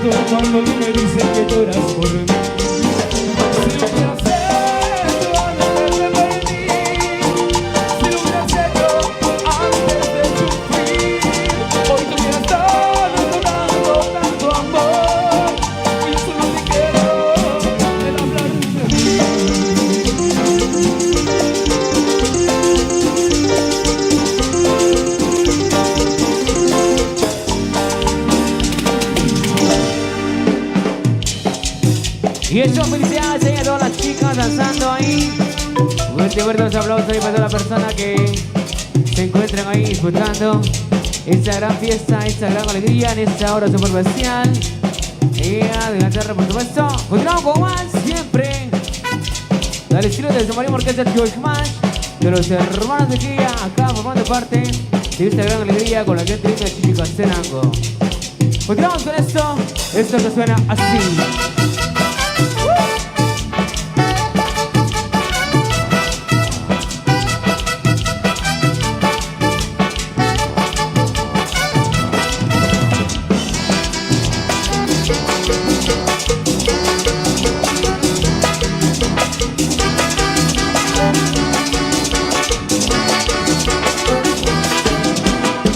siento cuando tú me dices que lloras por mí. Si lo hubieras hecho antes de venir, si lo hubieras hecho antes de sufrir, hoy te hubiera estado dando tanto amor. Y solo te quiero el hablar de mí. Y eso, felicidades ahí a todas las chicas danzando ahí. Fuerte los aplausos ahí para toda la persona que se encuentran ahí disfrutando esta gran fiesta, esta gran alegría en esta hora super especial. Y adelante, por supuesto. Continuamos con más, siempre al estilo de su marido orquesta George Mash, de los hermanos de Kia, acá formando parte de esta gran alegría con la gente linda de Chichicastenango. Continuamos con esto que suena así.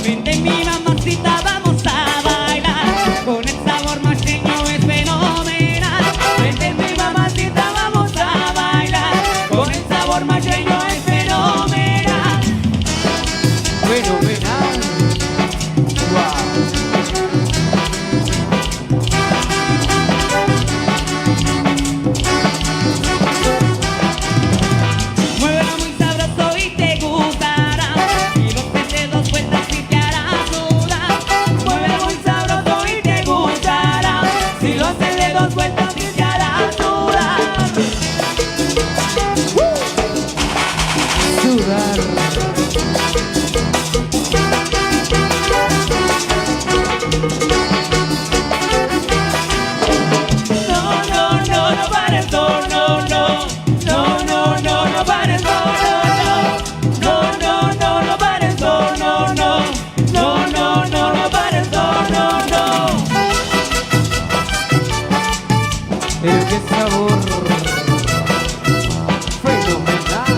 Vente mi mamacita, vamos a bailar, con el sabor masheño es fenomenal. Vente mi mamacita, vamos a bailar, con el sabor masheño es fenomenal. Fenomenal. Wow. Muévelo muy sabroso y te gustará, y los de dos vueltas y te hará sudar. Muévelo muy sabroso y te gustará, si lo haces de dos vueltas y te hará sudar. Sudar. No, no, no, no pares, no, no, no. No, no, no, no pares, no, no, no. No, no, no, no pares, no, no, no. No, no, no, no pares, no, no, no. Pero qué sabor. Fenomenal.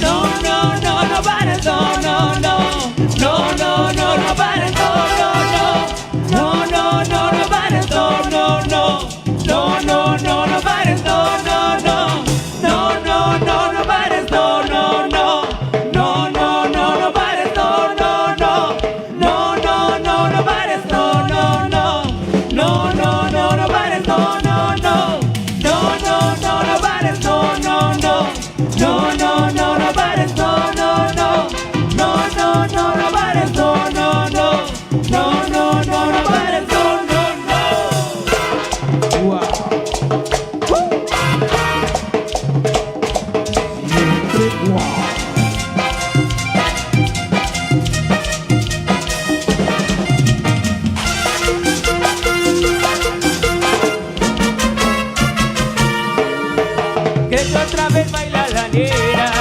No, no, no, no pares, no, no, no. No, no, no, no pares, no, no, no. No, no, no, no pares, no, no, no. No, no, no, no pares, no, no, no. No, no, no, no pares, no, no, no. No, no, no, no pares, no, no, no. No, no, no, no pares, no, no, no. No, no, no, no pares, no, no, no. No, no, no, no pares, no, no, no. No, no, no, no pares, no, no, no. No, no, no, no pares, no, no, no. No, no, no, no pares, no, no, no. Wow. Siempre wow. Creo que otra vez baila la nena.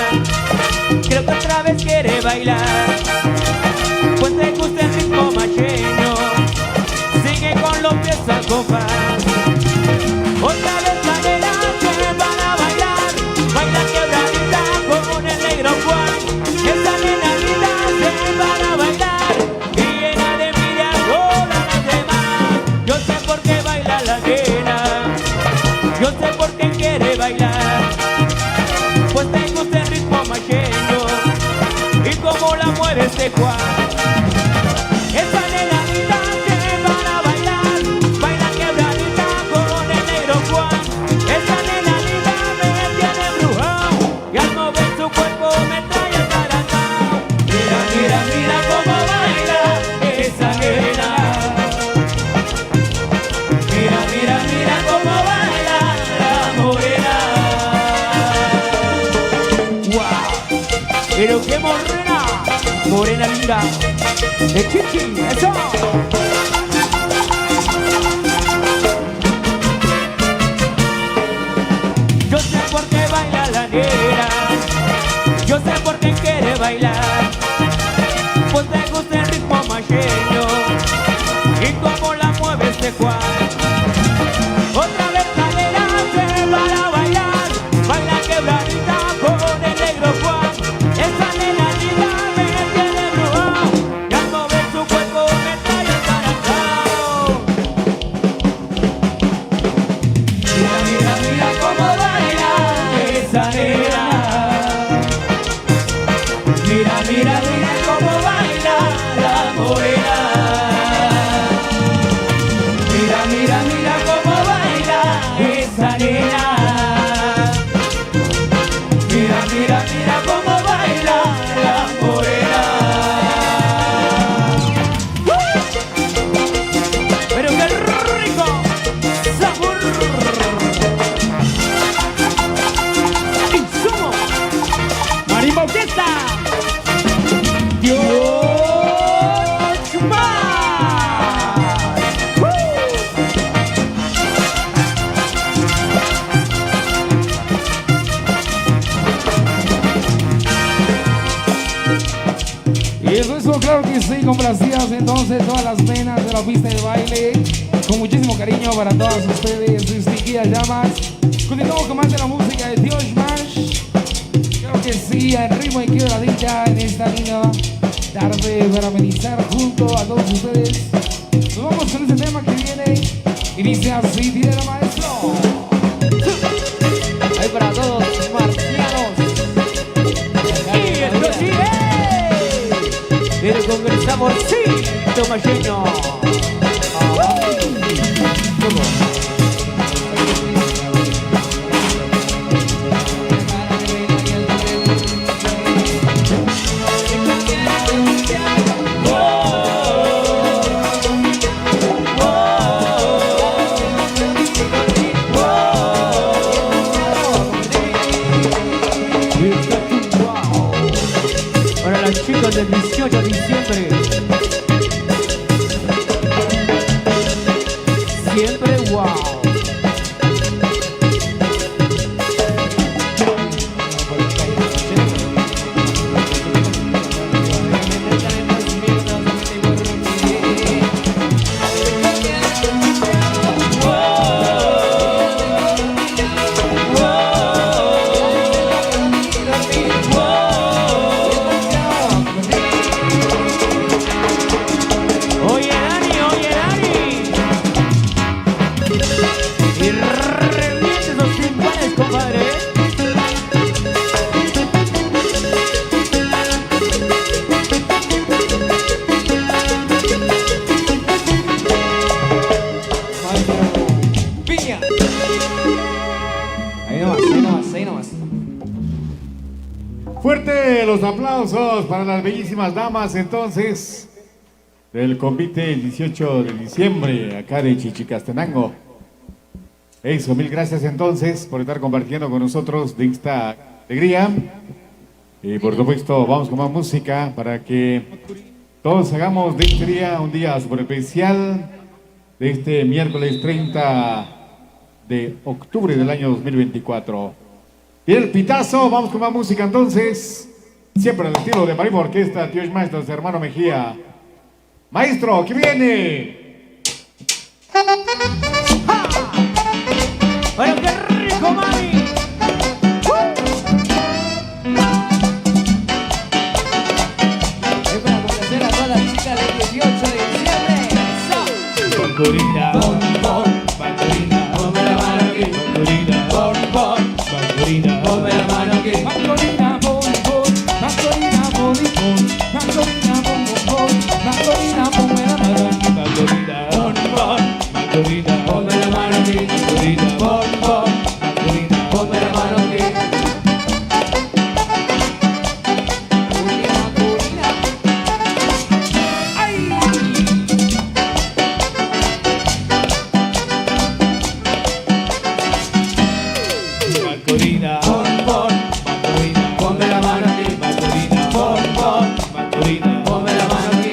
Creo que otra vez quiere bailar. Pues te gusta el ritmo macheño. Sigue con los pies al compás. Otra vez la nena que van a bailar. Baila quebradita con el negro Juan. Esta nena linda se van a bailar. Y llena de envidia todas las demás. Yo sé por qué baila la nena. Yo sé por qué quiere bailar. Pues te gusta el ritmo macheño. Y como la mueve este Juan. Esa nena linda que van a bailar. Baila quebradita con el negro Juan. Esa nena linda me tiene embrujado. Y al mover su cuerpo me trae ataranjado. Mira, mira, mira cómo baila esa nena. Mira, mira, mira cómo baila la morena. ¡Wow! Pero qué morena, morena linda. de Chichi, eso. Yo sé por qué baila la negra, yo sé por qué quiere bailar, pues te gusta el ritmo macheño y cómo la mueve este Juan. Otra vez adelante para bailar, baila quebradita con el negro Juan. Esa nena linda me tiene brujado, y al mover su cuerpo me trae encarantado. Mira, mira, mira cómo baila esa nena. Mira, mira, mira cómo baila la morena. Mira, mira, mira cómo baila esa nena. Mira, mira, mira cómo baila la morena. Pero qué rico sabor. Insumo Marimba Orquesta. Dios más. Y eso es claro que sí, complacidas entonces todas las penas de la pista de baile. Con muchísimo cariño para todas ustedes, sus chiquillas llamas. Continuamos con más de la música de Dios Mash. Claro que sí, el ritmo y quebradita en esta linda tarde para amenizar junto a todos ustedes. Nos vamos con este tema que viene y dice así, tiene la maestro. Ahí para todos marcianos. Y esto sí es. Pero con el saborcito macheño. Para las chicas del 18 de diciembre. Siempre wow. Oye Dani. Y reviente esos timpanes, compadre. Piña. Ahí nomás. Fuerte los aplausos para las bellísimas damas entonces del convite el 18 de diciembre acá de Chichicastenango. Eso, mil gracias entonces por estar compartiendo con nosotros de esta alegría. Y por supuesto vamos con más música para que todos hagamos de este día un día súper especial de este miércoles 30 de octubre del año 2024. Y el pitazo, vamos con más música entonces. Siempre al estilo de Marimba Orquesta, tío Maestro, hermano Mejía. Maestro, ¿qué viene? Bueno, qué rico, mami. Es para complacer a todas las chicas del 18 de diciembre. Eso. Bancorina, bancorina, ponme la mano aquí. Bancorina, bancorina, ponme la mano aquí. Mancorina, bon, mancorina, bon, mancorina, bon, mancorina, ponme la mano. Bancorina, bancorina, ponme la mano aquí. Bancorina, bancorina, ponme la mano aquí. Bancorina, bancorina, ponme la mano aquí. Bancorina, bancorina, ponme la mano aquí.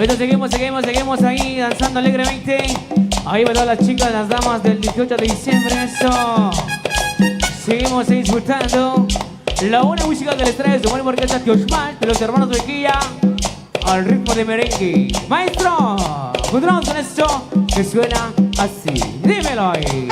Ahorita seguimos ahí danzando alegremente. Ahí van las chicas, las damas del 18 de diciembre, eso. Seguimos ahí disfrutando la buena música que les trae su buena orquesta Tioshmal de los hermanos Bequilla al ritmo de merengue. Maestro, continuamos con esto que suena así. Dímelo ahí.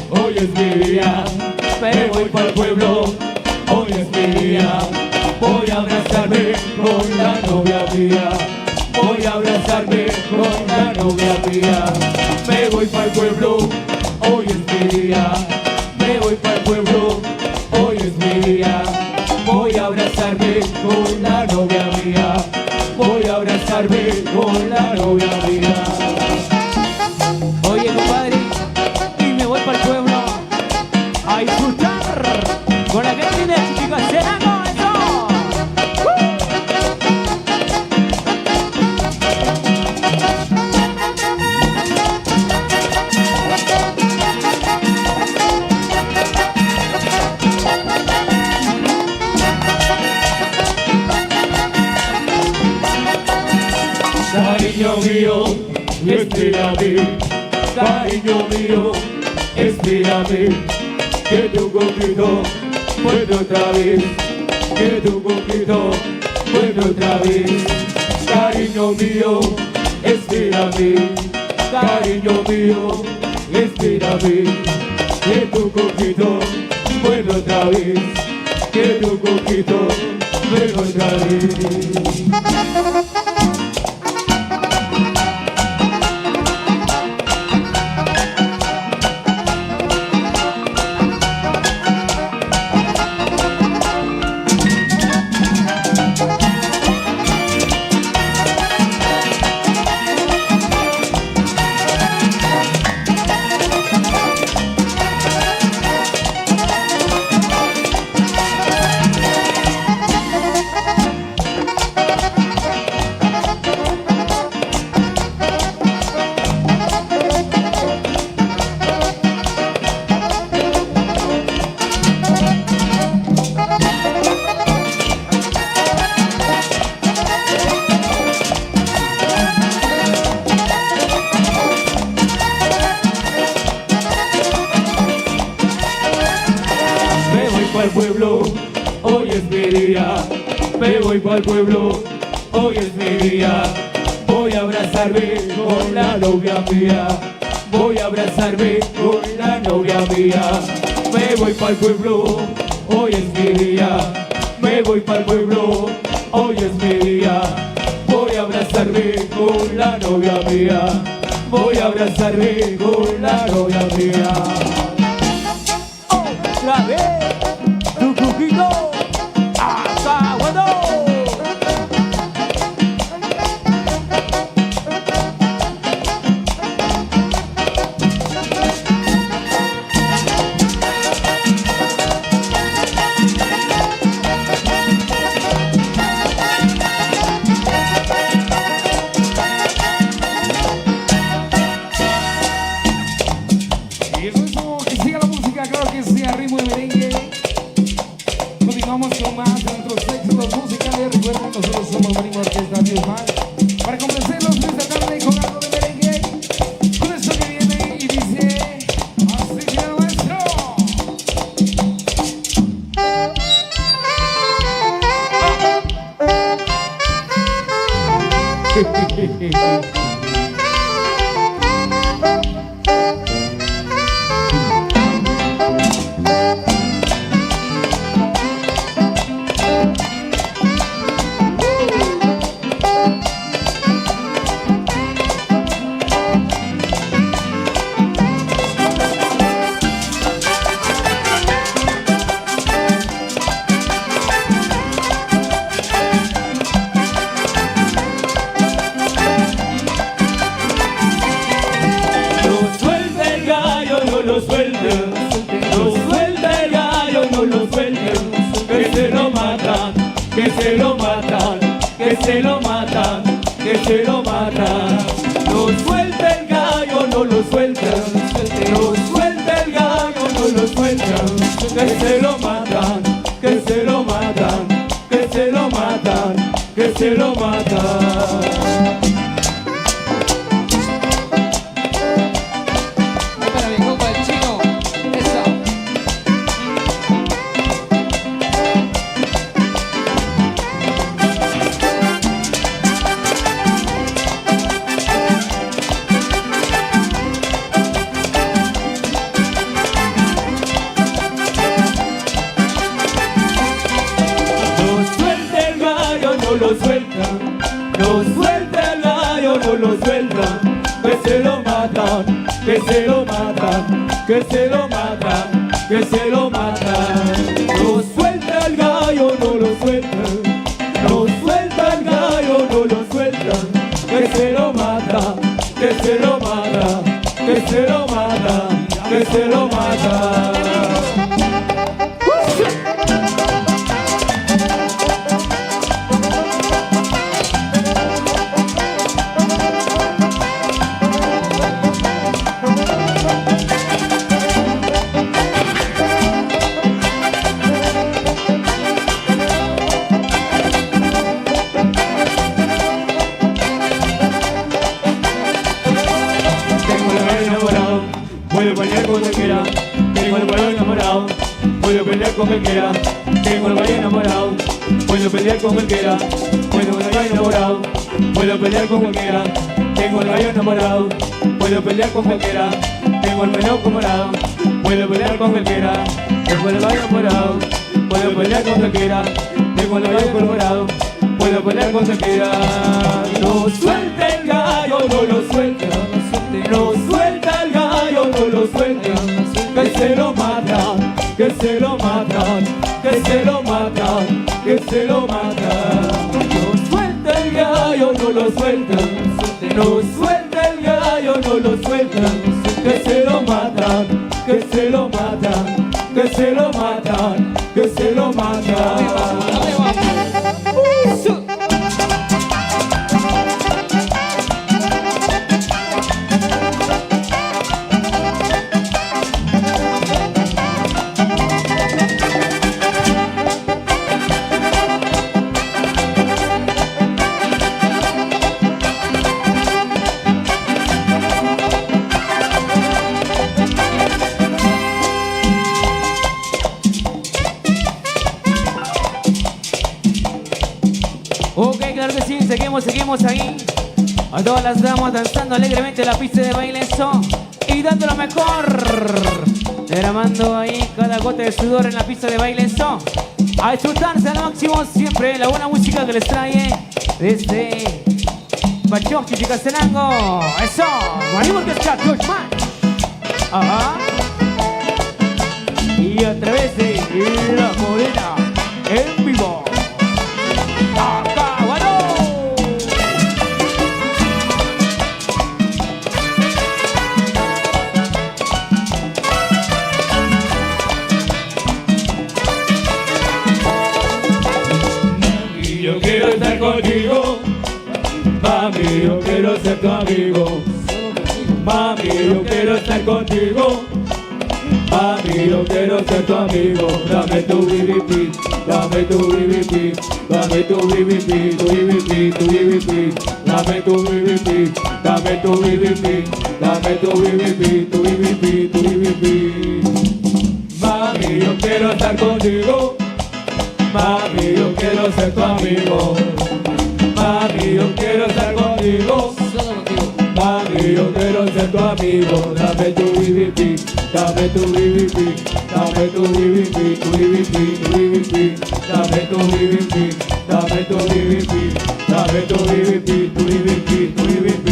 Hoy es mi día, me voy para el pueblo, hoy es mi día. Voy a abrazarme con la novia mía, voy a abrazarme con la novia mía. Me voy para el pueblo, hoy es mi día, me voy para el pueblo, hoy es mi día. Voy a abrazarme con la novia mía, voy a abrazarme con la novia mía. Oye, compadre, me voy para el pueblo a disfrutar con la gente de Chichicastenango, eso. Cariño mío, espérame, cariño mío, espérame, que tu coquito vuelve otra vez, que tu coquito vuelve otra vez. Cariño mío, espérame, cariño mío, espérame, que tu coquito vuelve otra vez, que tu coquito vuelve otra vez. Pa'l pueblo, hoy es mi día. Me voy pa'l pueblo, hoy es mi día. Voy a abrazarme con la novia mía. Voy a abrazarme con la novia mía. Me voy pa'l pueblo, hoy es mi día. Me voy pa'l pueblo, hoy es mi día. Voy a abrazarme con la novia mía. Voy a abrazarme con la novia mía. Otra vez. Tu coquito hasta cuando. Y eso es como que siga la música, claro que sí, a ritmo de merengue. Continuamos con más de nuestros éxitos musicales. Recuerden, nosotros somos Marimba Orquesta Tioshmal. Para complacerlos esta tarde con algo de merengue. Con esto que viene y dice así que el maestro. matan, que se lo matan, que se lo matan, que se lo matan. No suelta el gallo, no lo suelta, no suelta el gallo, no lo suelta, que se lo matan, que se lo matan, que se lo matan, que se lo matan. Para mi compa el chino, eso. No lo suelta, no suelta el gallo, no lo suelta, que se lo matan, que se lo matan, que se lo matan, que se lo matan. No suelta el gallo, no lo suelta, no suelta el gallo, no lo suelta, que se lo mata, que se lo mata, que se lo mata, que se lo mata. Puedo pelear con cualquiera, tengo el balón enamorado. Puedo pelear con cualquiera, tengo el balón enamorado. Puedo pelear con cualquiera, puedo pelear enamorado. Puedo pelear con cualquiera, tengo el balón enamorado. Puedo pelear con cualquiera, tengo el balón enamorado. Puedo pelear con cualquiera, tengo el balón enamorado. Puedo pelear con cualquiera, tengo el balón enamorado. Puedo pelear con cualquiera. No suelta el gallo, no lo suelta. No suelta el gallo, no lo suelta, que se lo matan, que se lo matan, que se lo matan, que se lo matan. No suelta el gallo, no lo suelta, no suelta el gallo, no lo suelta, que se lo matan, que se lo matan, que se lo matan, que se lo matan. Ok, claro que sí, seguimos ahí. A todas las damas danzando alegremente en la pista de baile, eso. Y dando lo mejor. Derramando ahí cada gota de sudor en la pista de baile, eso. A disfrutarse al máximo siempre la buena música que les trae desde Bachón, Chichicastenango. Eso, Guarimos que está George. Ajá. Y a través de La Morena en vivo. Yo quiero estar contigo, mami, yo quiero ser tu amigo. Mami, yo quiero estar contigo, mami, yo quiero ser tu amigo. Dame tu BBP, dame tu BBP, dame tu BBP, tu BBP, tu BBP. Dame tu BBP, dame tu BBP, dame tu BBP, tu BBP, tu BBP. Mami, yo quiero estar contigo. Mami, yo quiero ser tu amigo. Mami, yo quiero estar contigo. Mami, yo quiero ser tu amigo. Dame tu BBP, dame tu BBP, dame tu BBP, tu BBP, tu BBP. Dame tu BBP, dame tu BBP, dame tu BBP, tu BBP, tu BBP.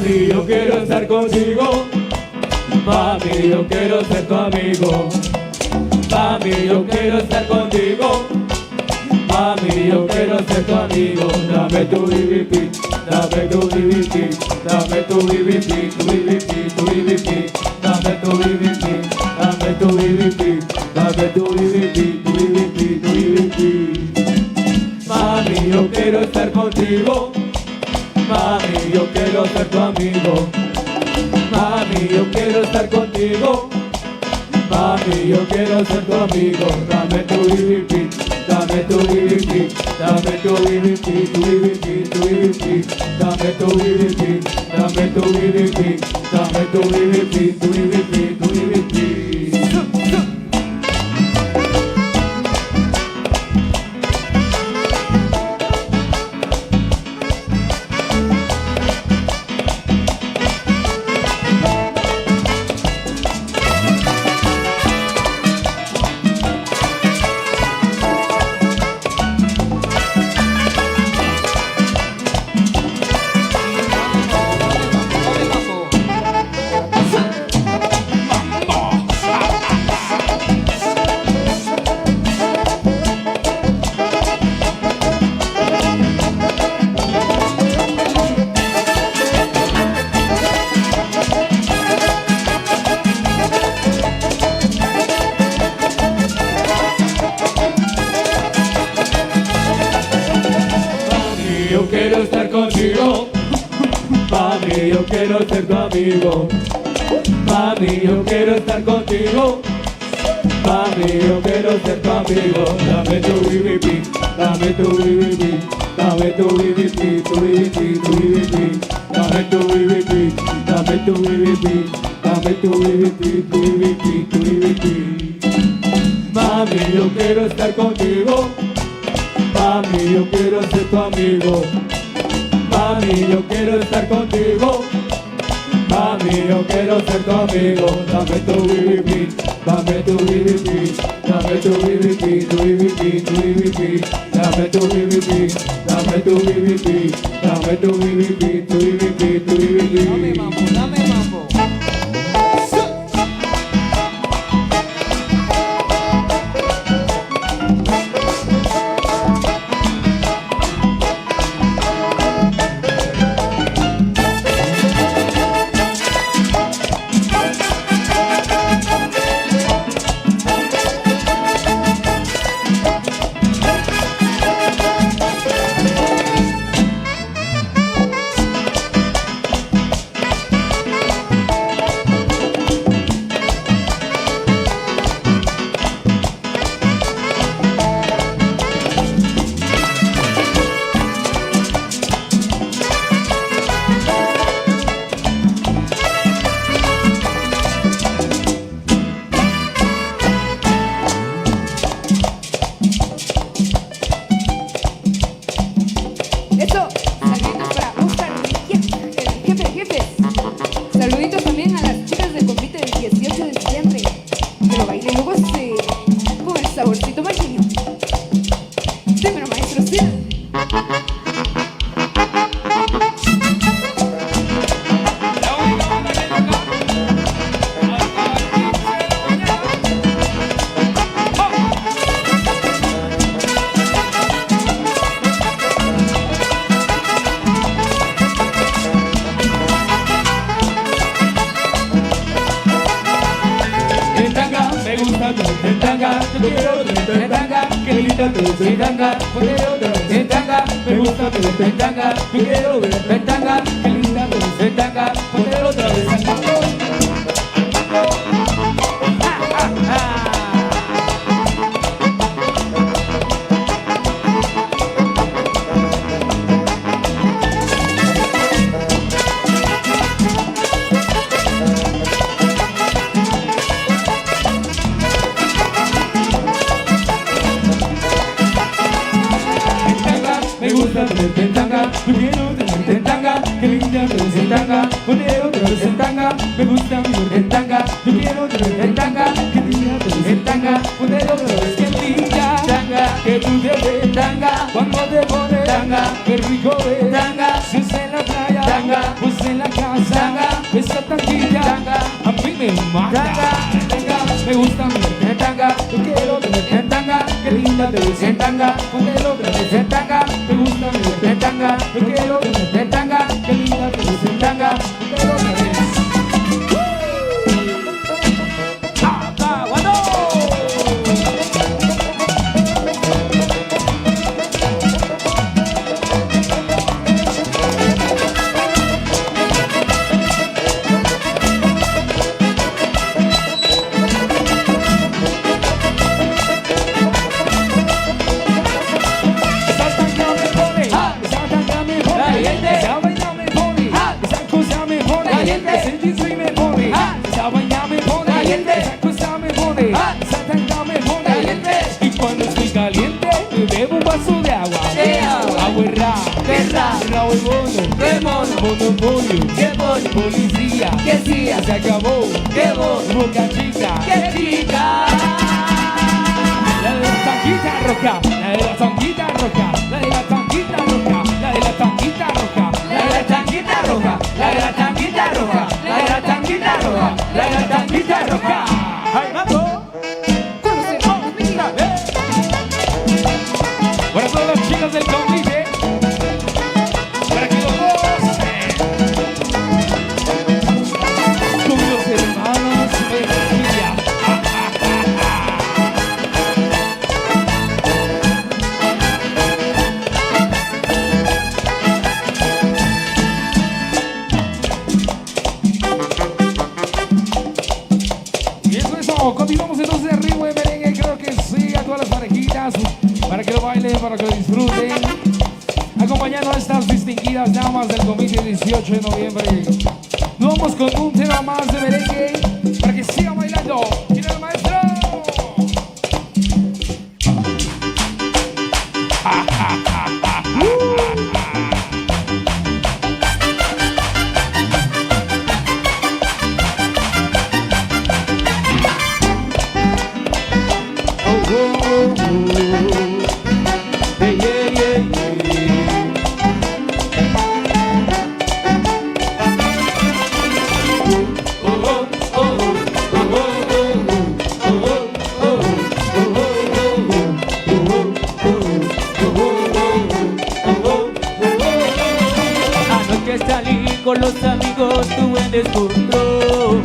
Mami, yo quiero estar contigo. Mami, yo quiero ser tu amigo. Mami, yo quiero estar contigo. Mami, yo quiero ser tu amigo. Dame tu BBP, dame tu BBP, dame tu BBP, tu BBP, tu BBP. Dame tu BBP, dame tu BBP, dame tu BBP, tu BBP, tu BBP. Mami, yo quiero estar contigo. Mami, yo quiero ser tu amigo. Mami, yo quiero estar contigo. Mami, yo quiero ser tu amigo. Dame tu BBP, dame tu BBP, dame tu BBP, tu BBP, tu BBP. Dame tu BBP, dame tu BBP, dame tu BBP, tu BBP, tu BBP. Yo quiero estar contigo. Mami, yo quiero ser tu amigo. Mami, yo quiero estar contigo. Mami, yo quiero ser tu amigo. Dame tu BBP, dame tu BBP, dame tu BBP, tu BBP, tu BBP. Dame tu BBP, dame tu BBP, dame tu BBP, tu BBP, tu BBP. Mami, yo quiero estar contigo. Mami, yo quiero ser tu amigo. Mami, yo quiero estar contigo. Mami, yo quiero ser tu amigo. Dame tu BBP, dame tu BBP, dame tu BBP, tu BBP, tu BBP. Dame tu BBP, dame tu BBP, dame tu BBP, tu BBP, tu BBP. Dame mambo, dame mambo. Eso, saluditos para Oscar, jefe. Saluditos también a las chicas del convite del 18 de diciembre. Que lo bailen luego con el saborcito marqueño. Dímelo, maestro, sí. Me gusta tu tanga, yo quiero tu tanga, qué linda tu tanga, quiero tu tanga, me gusta tu tanga, yo quiero tu tanga, qué linda tu tanga, quiero otra vez me gusta tenerte en tanga, yo quiero tenerte en tanga, qué linda tenerte en tanga, quiero tenerte en tanga, me gusta tenerte en tanga, yo quiero tenerte en tanga, qué linda tenerte en tanga, quiero tenerte en linda tanga, que tú te ves tanga, cuando te pones tanga, qué rico es tanga, si es en la playa tanga, pues en la casa manda. tanga, Me gusta mi en tanga, yo quiero tenerte en tanga, qué linda te ves en tanga, ponelo otra vez en tanga, me gusta mi en tanga, yo quiero tenerte en tanga, qué linda te ves en tanga. ponelo otra vez. Aguado. Esa tanga me pone, esa tanga me pone, Caliente. esa vaina me pone, esa cosa me pone, Caliente. ese jersey me pone, esa vaina me pone, Caliente. esa cosa me pone, esa tanga me pone, Caliente. y cuando estoy caliente me bebo un vaso de agua, De agua. agua es ra, ¿Qué ra? rabo y mono, ¡Qué mono! monopolio, ¡Qué mono! policía, ¡Qué tía! se acabó, ¡Qué mono! boca chica, ¡Qué chica! la de la tanguita roja, la de la tanguita roja, la de la tanguita roja, la de la tanguita roja, La de la tanguita roja, la de la tanguita roja, la de la tanguita roja, la de la tanguita roja. ¡Ay, mambo! Conocemos, mira. para todos los chicos del convite, para que lo gocen, con los hermanos de familia. Y eso, continuamos entonces de ritmo de merengue, creo que sí, a todas las parejitas, para que lo bailen, para que lo disfruten, acompañando a estas distinguidas damas del comité 18 de noviembre. Nos vamos con un tema más de merengue, para que sigan bailando. ¡Mira el maestro! Anoche salí con los amigos, tuve descontrol.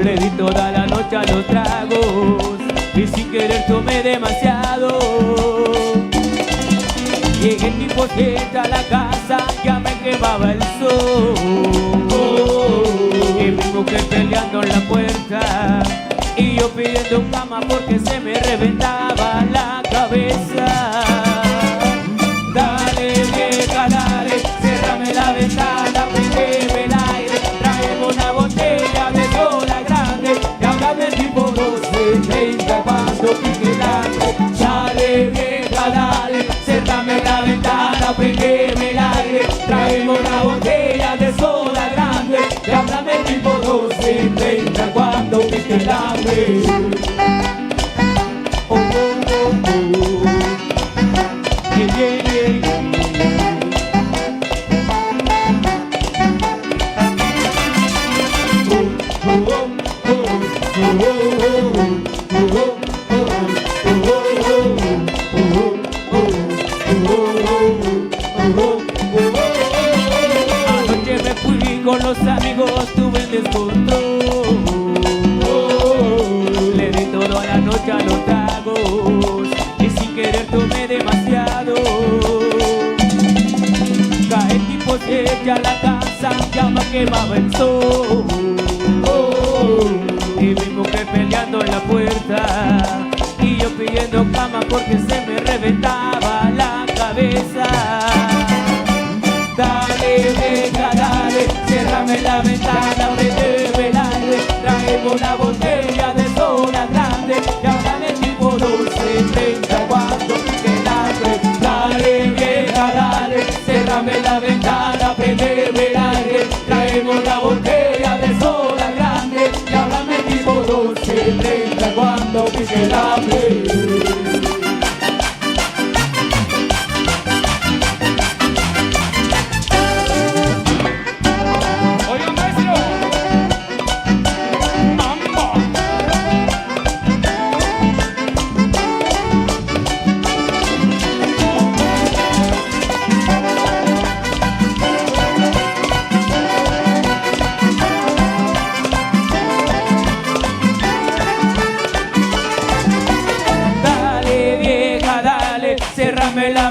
Le di toda la noche a los tragos y sin querer tomé demasiado. Llegué tipo 7 a la casa, ya me quemaba el sol. Y mi mujer peleando en la puerta y yo pidiendo cama porque se me reventaba la cabeza. Dale vieja, dale, cérrame la ventana, prendeme el aire, tráeme una botella de soda grande y háblame tipo 12, 30 cuando pique el aire. Dale vieja, dale, cérrame la ventana, prendeme el aire, tráeme una botella de soda grande y háblame tipo 12, 30 cuando pique el hambre. Oh, oh, oh, oh. Yeah, yeah, yeah. Anoche me fui con los amigos, tuve el descontrol. Le di toda la noche a los tragos y sin querer tomé demasiado. Cae tipo 7 a la casa, ya me quemaba el sol. Y mi mujer peleando en la puerta y yo pidiendo cama porque se me reventaba la cabeza. Dale, venga, dale, ciérrame la ventana, prendeme el aire, tráeme una botella de soda grande y háblame tipo 12, 30 cuando pique el hambre. Dale, vieja, dale, ciérrame la ventana, prendeme el aire, tráeme una botella de soda grande y háblame tipo 12, 30 cuando pique el hambre. Oigan, maestro,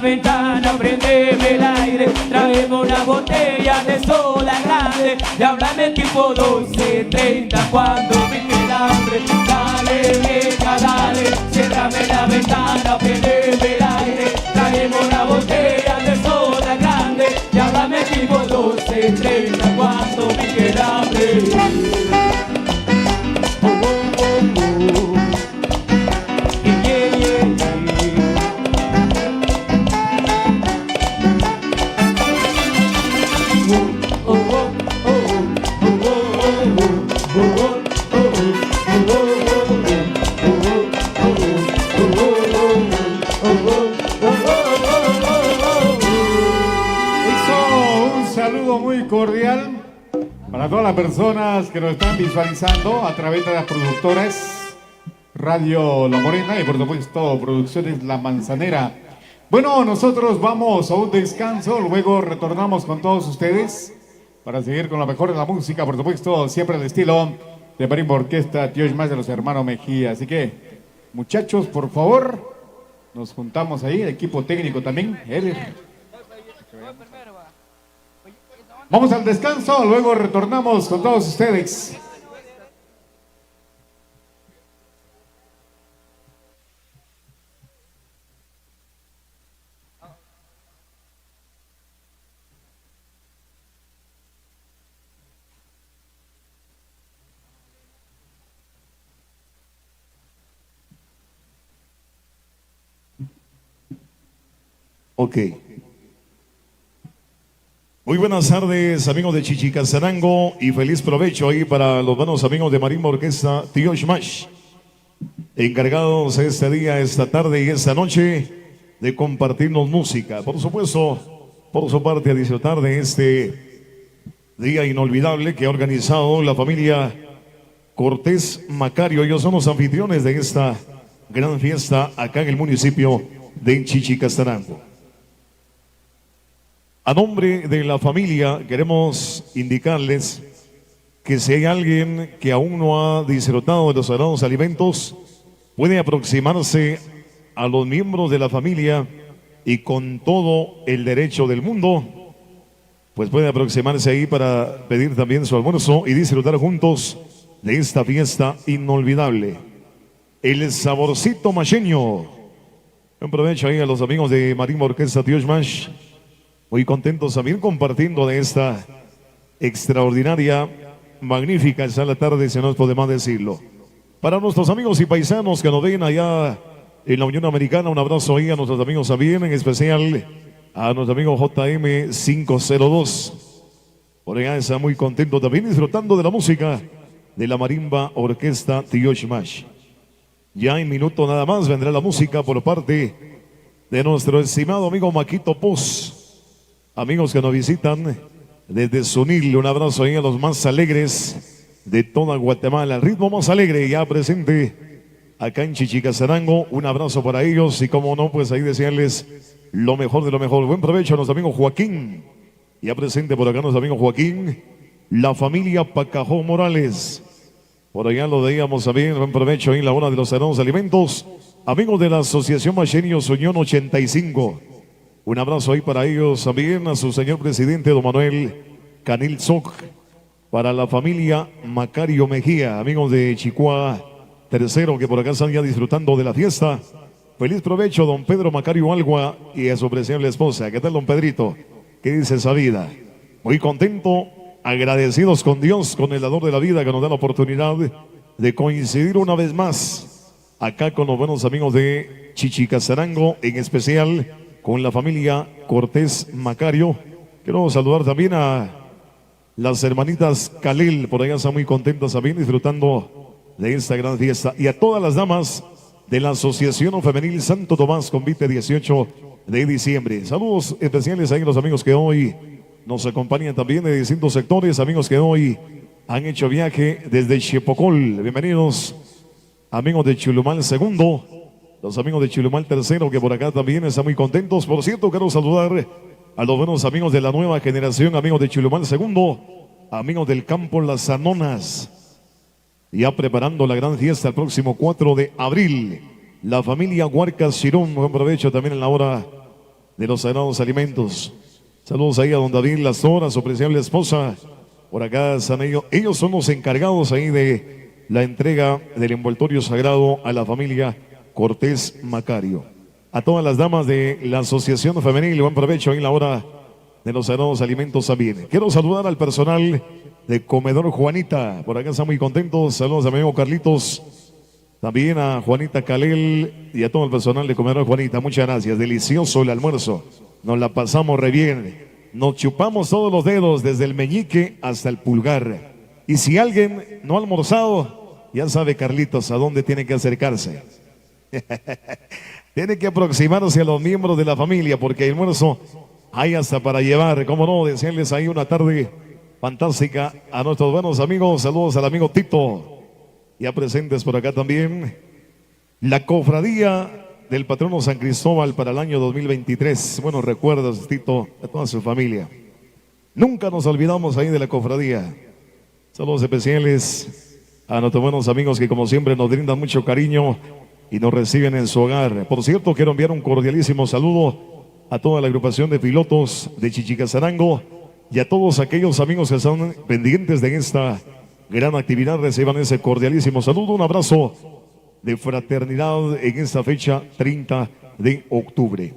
ventana, prendeme el aire, tráeme una botella de soda grande y háblame tipo 12:30 cuando pique el hambre. Dale, vieja, dale, ciérrame la ventana, prendeme el aire, tráeme una botella de soda grande y háblame tipo 12:30 cuando pique el hambre. Muy cordial para todas las personas que nos están visualizando a través de las productoras Radio La Morena y por supuesto Producciones La Manzanera. Bueno, nosotros vamos a un descanso, luego retornamos con todos ustedes para seguir con lo mejor de la música, por supuesto siempre al estilo de Marimba Orquesta Tío Más de los hermanos Mejía. Así que muchachos, por favor, nos juntamos ahí, el equipo técnico también. Vamos al descanso, luego retornamos con todos ustedes. Ok. Muy buenas tardes, amigos de Chichicastenango, y feliz provecho ahí para los buenos amigos de Marimba Orquesta Tío Smash, encargados este día, esta tarde y esta noche de compartirnos música. Por supuesto, por su parte, a disfrutar de este día inolvidable que ha organizado la familia Cortés Macario. Ellos son los anfitriones de esta gran fiesta acá en el municipio de Chichicastenango. A nombre de la familia queremos indicarles que si hay alguien que aún no ha disfrutado de los sagrados alimentos, puede aproximarse a los miembros de la familia y con todo el derecho del mundo, pues puede aproximarse ahí para pedir también su almuerzo y disfrutar juntos de esta fiesta inolvidable. El saborcito macheño. Un provecho ahí a los amigos de Marimba Orquesta Tío Smash. Muy contentos también compartiendo de esta extraordinaria, magnífica esta la tarde, si no es por demás decirlo. Para nuestros amigos y paisanos que nos ven allá en la Unión Americana, un abrazo ahí a nuestros amigos también, en especial a nuestro amigo JM502. Por allá está muy contento también disfrutando de la música de la Marimba Orquesta Tío Smash. Ya en minuto nada más vendrá la música por parte de nuestro estimado amigo Maquito Poz. Amigos que nos visitan desde Sunil, un abrazo ahí a los más alegres de toda Guatemala. El ritmo más alegre ya presente acá en Chichicastenango. Un abrazo para ellos y como no, pues ahí desearles lo mejor de lo mejor. Buen provecho a nuestro amigo Joaquín. Ya presente por acá nuestro amigo Joaquín. La familia Pacajó Morales. Por allá lo veíamos también. Buen provecho ahí en la hora de los sagrados alimentos. Amigos de la Asociación Machenios Unión 85. Un abrazo ahí para ellos también, a su señor presidente, don Manuel Canil Zoc, para la familia Macario Mejía, amigos de Chicoa Tercero, que por acá están ya disfrutando de la fiesta. Feliz provecho, don Pedro Macario Algua, y a su apreciable esposa. ¿Qué tal, don Pedrito? ¿Qué dice esa vida? Muy contento, agradecidos con Dios, con el dador de la vida, que nos da la oportunidad de coincidir una vez más acá con los buenos amigos de Chichicastenango, en especial con la familia Cortés Macario. Quiero saludar también a las hermanitas Calil, por allá están muy contentas también disfrutando de esta gran fiesta. Y a todas las damas de la Asociación Femenil Santo Tomás, convite 18 de diciembre. Saludos especiales a los amigos que hoy nos acompañan también de distintos sectores, amigos que hoy han hecho viaje desde Chepocol. Bienvenidos, amigos de Chulumal segundo. Los amigos de Chilumal tercero, que por acá también están muy contentos. Por cierto, quiero saludar a los buenos amigos de la nueva generación, amigos de Chilumal segundo, amigos del campo Las Anonas, ya preparando la gran fiesta el próximo 4 de abril. La familia Huarcas Chirón, buen provecho también en la hora de los Sagrados Alimentos. Saludos ahí a don David Lastora, su apreciable esposa. Por acá están ellos. Ellos son los encargados ahí de la entrega del envoltorio sagrado a la familia Cortés Macario. A todas las damas de la Asociación Femenil, buen provecho en la hora de los Sagrados Alimentos también. Quiero saludar al personal de Comedor Juanita. Por acá están muy contentos. Saludos a mi amigo Carlitos. También a Juanita Calel y a todo el personal de Comedor Juanita. Muchas gracias. Delicioso el almuerzo. Nos la pasamos re bien. Nos chupamos todos los dedos, desde el meñique hasta el pulgar. Y si alguien no ha almorzado, ya sabe Carlitos a dónde tiene que acercarse. Tiene que aproximarse a los miembros de la familia, porque el almuerzo hay hasta para llevar. Cómo no, desearles ahí una tarde fantástica a nuestros buenos amigos. Saludos al amigo Tito. Ya presentes por acá también la cofradía del patrono San Cristóbal para el año 2023. Buenos recuerdos, Tito, a toda su familia. Nunca nos olvidamos ahí de la cofradía. Saludos especiales a nuestros buenos amigos que como siempre nos brindan mucho cariño y nos reciben en su hogar. Por cierto, quiero enviar un cordialísimo saludo a toda la agrupación de pilotos de Chichicastenango y a todos aquellos amigos que están pendientes de esta gran actividad. Reciban ese cordialísimo saludo. Un abrazo de fraternidad en esta fecha 30 de octubre.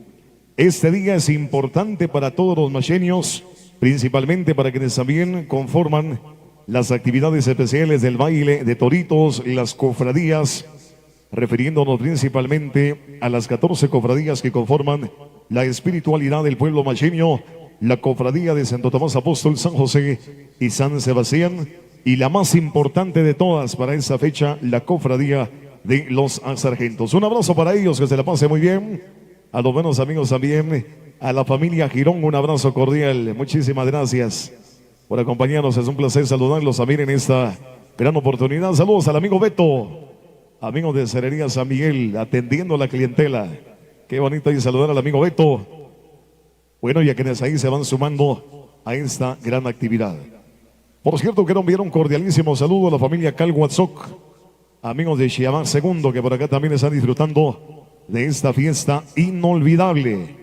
Este día es importante para todos los macheños, principalmente para quienes también conforman las actividades especiales del baile de toritos, las cofradías, refiriéndonos principalmente a las 14 cofradías que conforman la espiritualidad del pueblo macheño, la cofradía de Santo Tomás Apóstol, San José y San Sebastián, y la más importante de todas para esta fecha, la cofradía de los sargentos. Un abrazo para ellos, que se la pase muy bien. A los buenos amigos también, a la familia Girón, un abrazo cordial. Muchísimas gracias por acompañarnos. Es un placer saludarlos también en esta gran oportunidad. Saludos al amigo Beto, amigos de Cerería San Miguel, atendiendo a la clientela. Qué bonito y saludar al amigo Beto. Bueno, y a quienes ahí se van sumando a esta gran actividad. Por cierto, quiero enviar un cordialísimo saludo a la familia Calhuatzoc, amigos de Chiamá II, que por acá también están disfrutando de esta fiesta inolvidable.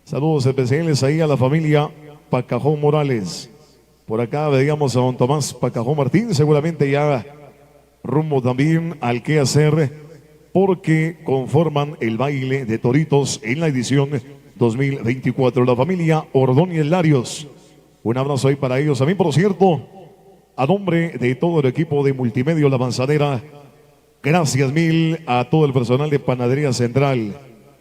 Saludos especiales ahí a la familia Pacajón Morales. Por acá veíamos a don Tomás Pacajón Martín, seguramente ya rumbo también al qué hacer, porque conforman el baile de toritos en la edición 2024. La familia Ordóñez Larios. Un abrazo ahí para ellos. A mí, por cierto, a nombre de todo el equipo de Multimedia La Manzanera, gracias mil a todo el personal de Panadería Central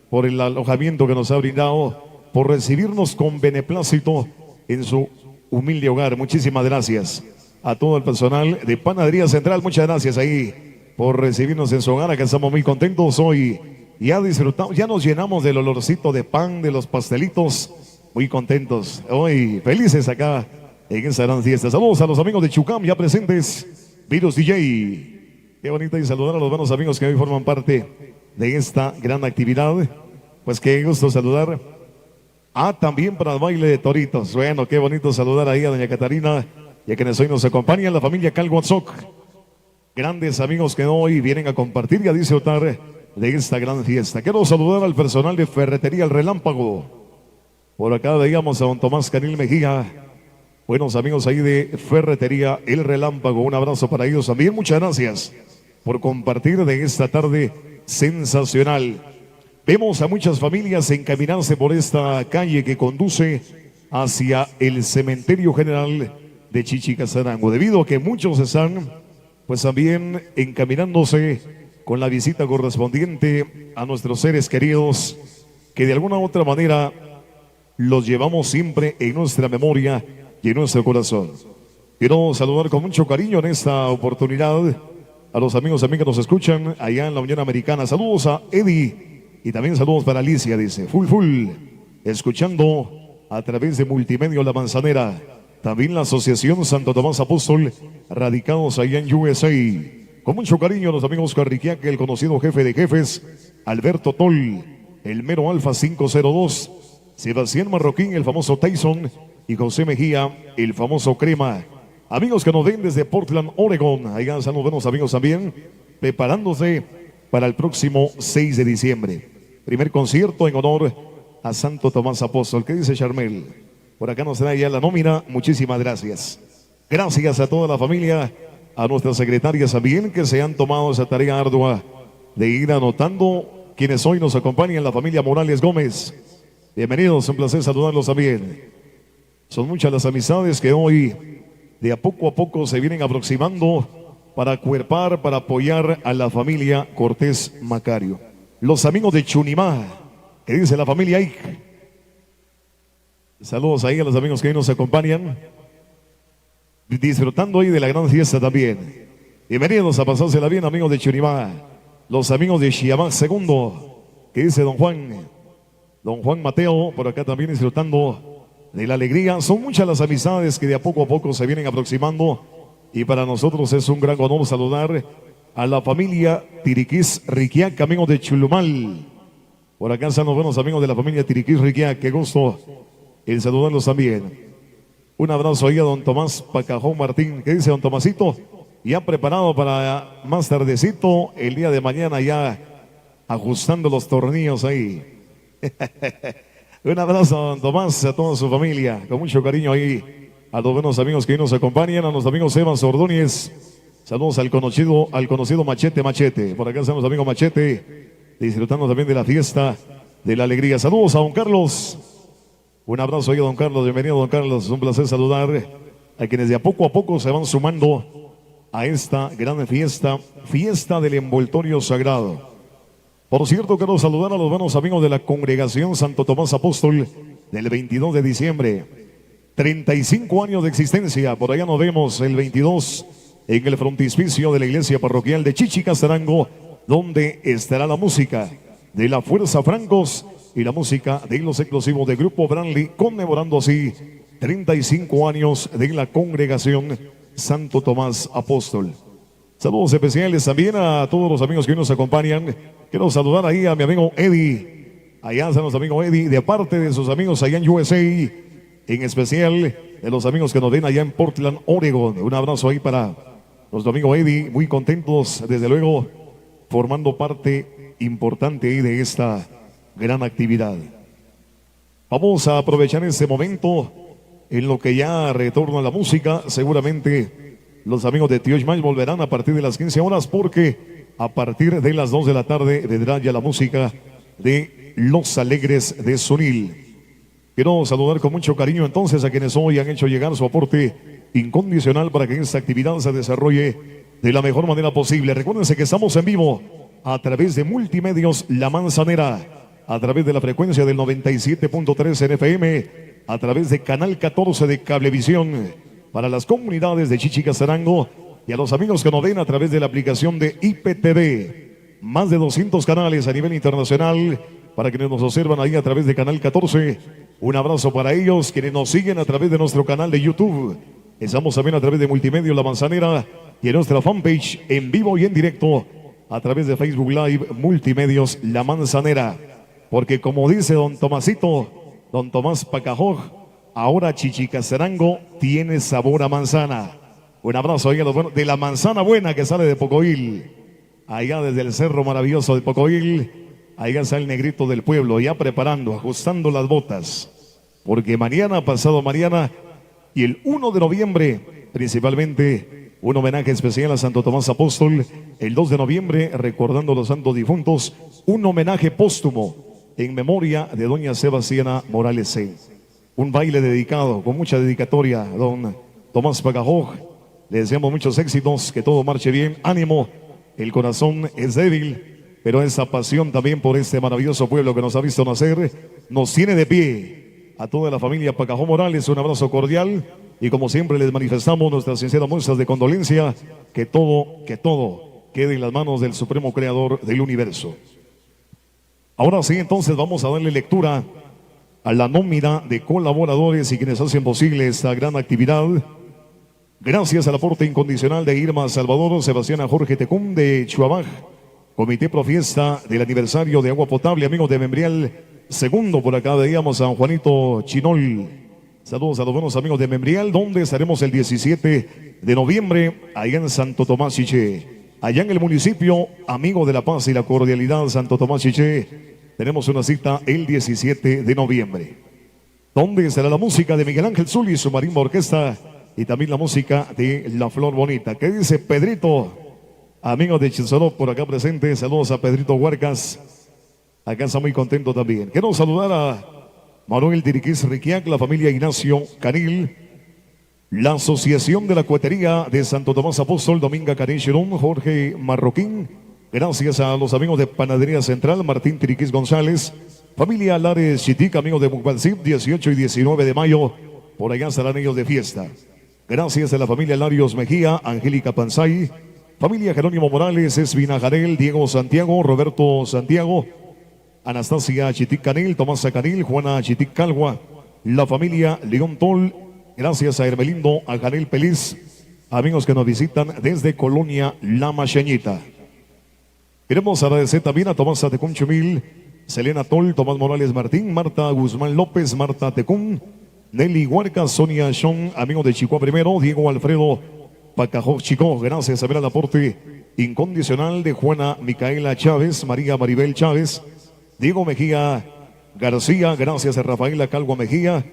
por el alojamiento que nos ha brindado, por recibirnos con beneplácito en su humilde hogar. Muchísimas gracias a todo el personal de Panadería Central. Muchas gracias ahí por recibirnos en su hogar. Acá estamos muy contentos hoy. Ya disfrutamos, ya nos llenamos del olorcito de pan, de los pastelitos. Muy contentos hoy, felices acá en esta gran fiesta. Saludos a los amigos de Chucam ya presentes. Virus DJ. Qué bonito y saludar a los buenos amigos que hoy forman parte de esta gran actividad. Pues qué gusto saludar. También para el baile de toritos. Bueno, qué bonito saludar ahí a doña Catarina y a quienes hoy nos acompañan, la familia Calhuatzoc. Grandes amigos que hoy vienen a compartir y a disfrutar de esta gran fiesta. Quiero saludar al personal de Ferretería El Relámpago. Por acá veíamos a don Tomás Canil Mejía. Buenos amigos ahí de Ferretería El Relámpago. Un abrazo para ellos también. Muchas gracias por compartir de esta tarde sensacional. Vemos a muchas familias encaminarse por esta calle que conduce hacia el cementerio general de Chichicastenango, debido a que muchos están pues también encaminándose con la visita correspondiente a nuestros seres queridos, que de alguna u otra manera los llevamos siempre en nuestra memoria y en nuestro corazón. Quiero saludar con mucho cariño en esta oportunidad a los amigos también que nos escuchan allá en la Unión Americana. Saludos a Eddie y también saludos para Alicia, dice, full, escuchando a través de Multimedia La Manzanera. También la Asociación Santo Tomás Apóstol, radicados allá en USA. Con mucho cariño a los amigos Carriquiaque, el conocido jefe de jefes, Alberto Toll, el mero Alfa 502, Sebastián Marroquín, el famoso Tyson, y José Mejía, el famoso Crema. Amigos que nos ven desde Portland, Oregon, allá están los buenos amigos también, preparándose para el próximo 6 de diciembre. Primer concierto en honor a Santo Tomás Apóstol. ¿Qué dice Charmel? Por acá nos trae ya la nómina. Muchísimas gracias. Gracias a toda la familia, a nuestras secretarias también que se han tomado esa tarea ardua de ir anotando quienes hoy nos acompañan, la familia Morales Gómez. Bienvenidos, un placer saludarlos también. Son muchas las amistades que hoy de a poco se vienen aproximando para acuerpar, para apoyar a la familia Cortés Macario. Los amigos de Chunimá, que dice la familia Ike. Saludos ahí a los amigos que hoy nos acompañan, disfrutando hoy de la gran fiesta también. Bienvenidos a pasársela bien, amigos de Chunimá. Los amigos de Xiamá Segundo, que dice don Juan Mateo, por acá también disfrutando de la alegría. Son muchas las amistades que de a poco se vienen aproximando y para nosotros es un gran honor saludar a la familia Tiriquís Riquiac, amigos de Chulumal. Por acá están los buenos amigos de la familia Tiriquís Riquiac, qué gusto el saludarlos también. Un abrazo ahí a don Tomás Pacajón Martín, que dice don Tomasito, ya preparado para más tardecito, el día de mañana ya ajustando los tornillos ahí. Un abrazo a don Tomás, a toda su familia, con mucho cariño ahí, a los buenos amigos que hoy nos acompañan, a los amigos Evans Ordóñez. Saludos al conocido Machete. Por acá están los amigos Machete, disfrutando también de la fiesta, de la alegría. Saludos a don Carlos. Un abrazo ahí a don Carlos, bienvenido don Carlos. Es un placer saludar a quienes de a poco se van sumando a esta gran fiesta del envoltorio sagrado. Por cierto, quiero saludar a los buenos amigos de la congregación Santo Tomás Apóstol del 22 de diciembre. 35 años de existencia, por allá nos vemos el 22 en el frontispicio de la iglesia parroquial de Chichicastenango, donde estará la música de la Fuerza Francos y la música de los explosivos de Grupo Branly, conmemorando así 35 años de la congregación Santo Tomás Apóstol. Saludos especiales también a todos los amigos que hoy nos acompañan. Quiero saludar ahí a mi amigo Eddie. Allá están los amigos Eddie, de parte de sus amigos allá en USA, en especial de los amigos que nos ven allá en Portland, Oregon. Un abrazo ahí para nuestro amigo Eddie, muy contentos, desde luego, formando parte importante ahí de esta gran actividad. Vamos a aprovechar este momento en lo que ya retorna la música. Seguramente los amigos de Tío Ismael volverán a partir de las 15 horas porque a partir de las 2 de la tarde vendrá ya la música de Los Alegres de Sonil. Quiero saludar con mucho cariño entonces a quienes hoy han hecho llegar su aporte incondicional para que esta actividad se desarrolle de la mejor manera posible. Recuérdense que estamos en vivo a través de Multimedios La Manzanera, a través de la frecuencia del 97.3 en FM, a través de Canal 14 de Cablevisión para las comunidades de Chichicastenango y a los amigos que nos ven a través de la aplicación de IPTV. Más de 200 canales a nivel internacional para quienes nos observan ahí a través de Canal 14. Un abrazo para ellos, quienes nos siguen a través de nuestro canal de YouTube. Estamos también a través de Multimedios La Manzanera y en nuestra fanpage en vivo y en directo a través de Facebook Live Multimedios La Manzanera. Porque como dice don Tomasito, don Tomás Pacajón, ahora Chichicastenango tiene sabor a manzana. Un abrazo ahí a los buenos de la manzana buena que sale de Pocoil, allá desde el cerro maravilloso de Pocoil. Allá está el negrito del pueblo, ya preparando, ajustando las botas. Porque mañana, pasado mañana y el 1 de noviembre, principalmente un homenaje especial a Santo Tomás Apóstol. El 2 de noviembre, recordando a los santos difuntos, un homenaje póstumo en memoria de doña Sebastiana Morales C. Un baile dedicado, con mucha dedicatoria, don Tomás Pacajón. Le deseamos muchos éxitos, que todo marche bien, ánimo. El corazón es débil, pero esa pasión también por este maravilloso pueblo que nos ha visto nacer, nos tiene de pie. A toda la familia Pacajón Morales, un abrazo cordial. Y como siempre les manifestamos nuestras sinceras muestras de condolencia, que todo quede en las manos del Supremo Creador del Universo. Ahora sí, entonces vamos a darle lectura a la nómina de colaboradores y quienes hacen posible esta gran actividad. Gracias al aporte incondicional de Irma Salvador, Sebastián Jorge Tecún de Chuabaj, Comité Pro Fiesta del aniversario de agua potable, amigos de Membrial Segundo, por acá veíamos a San Juanito Chinol. Saludos a los buenos amigos de Membrial, donde estaremos el 17 de noviembre, allá en Santo Tomás Chiché. Allá en el municipio, amigo de la paz y la cordialidad, Santo Tomás Chiché, tenemos una cita el 17 de noviembre. ¿Dónde será la música de Miguel Ángel Zuli y su marimba orquesta? Y también la música de La Flor Bonita. ¿Qué dice Pedrito? Amigos de Chinsoró por acá presentes. Saludos a Pedrito Huarcas. Acá está muy contento también. Quiero saludar a Manuel Tiriquís Riquiac, la familia Ignacio Canil, la Asociación de la Cuetería de Santo Tomás Apóstol, Dominga Canil Chirón, Jorge Marroquín. Gracias a los amigos de Panadería Central, Martín Tiriquís González, familia Lares Chitic, amigos de Mucbalcip, 18 y 19 de mayo, por allá estarán ellos de fiesta. Gracias a la familia Larios Mejía, Angélica Panzay, familia Jerónimo Morales, Esvina Jarel, Diego Santiago, Roberto Santiago, Anastasia Chitic Canil, Tomás Canil, Juana Chitic Calgua, la familia León Tol. Gracias a Hermelindo, a Janel Peliz, amigos que nos visitan desde Colonia La Machañita. Queremos agradecer también a Tomás Tecún Chumil, Selena Tol, Tomás Morales Martín, Marta Guzmán López, Marta Tecún, Nelly Huarca, Sonia Shon, amigos de Chicoa Primero, Diego Alfredo Pacajó Chico. Gracias a ver el aporte incondicional de Juana Micaela Chávez, María Maribel Chávez, Diego Mejía García. Gracias a Rafaela Calvo Mejía,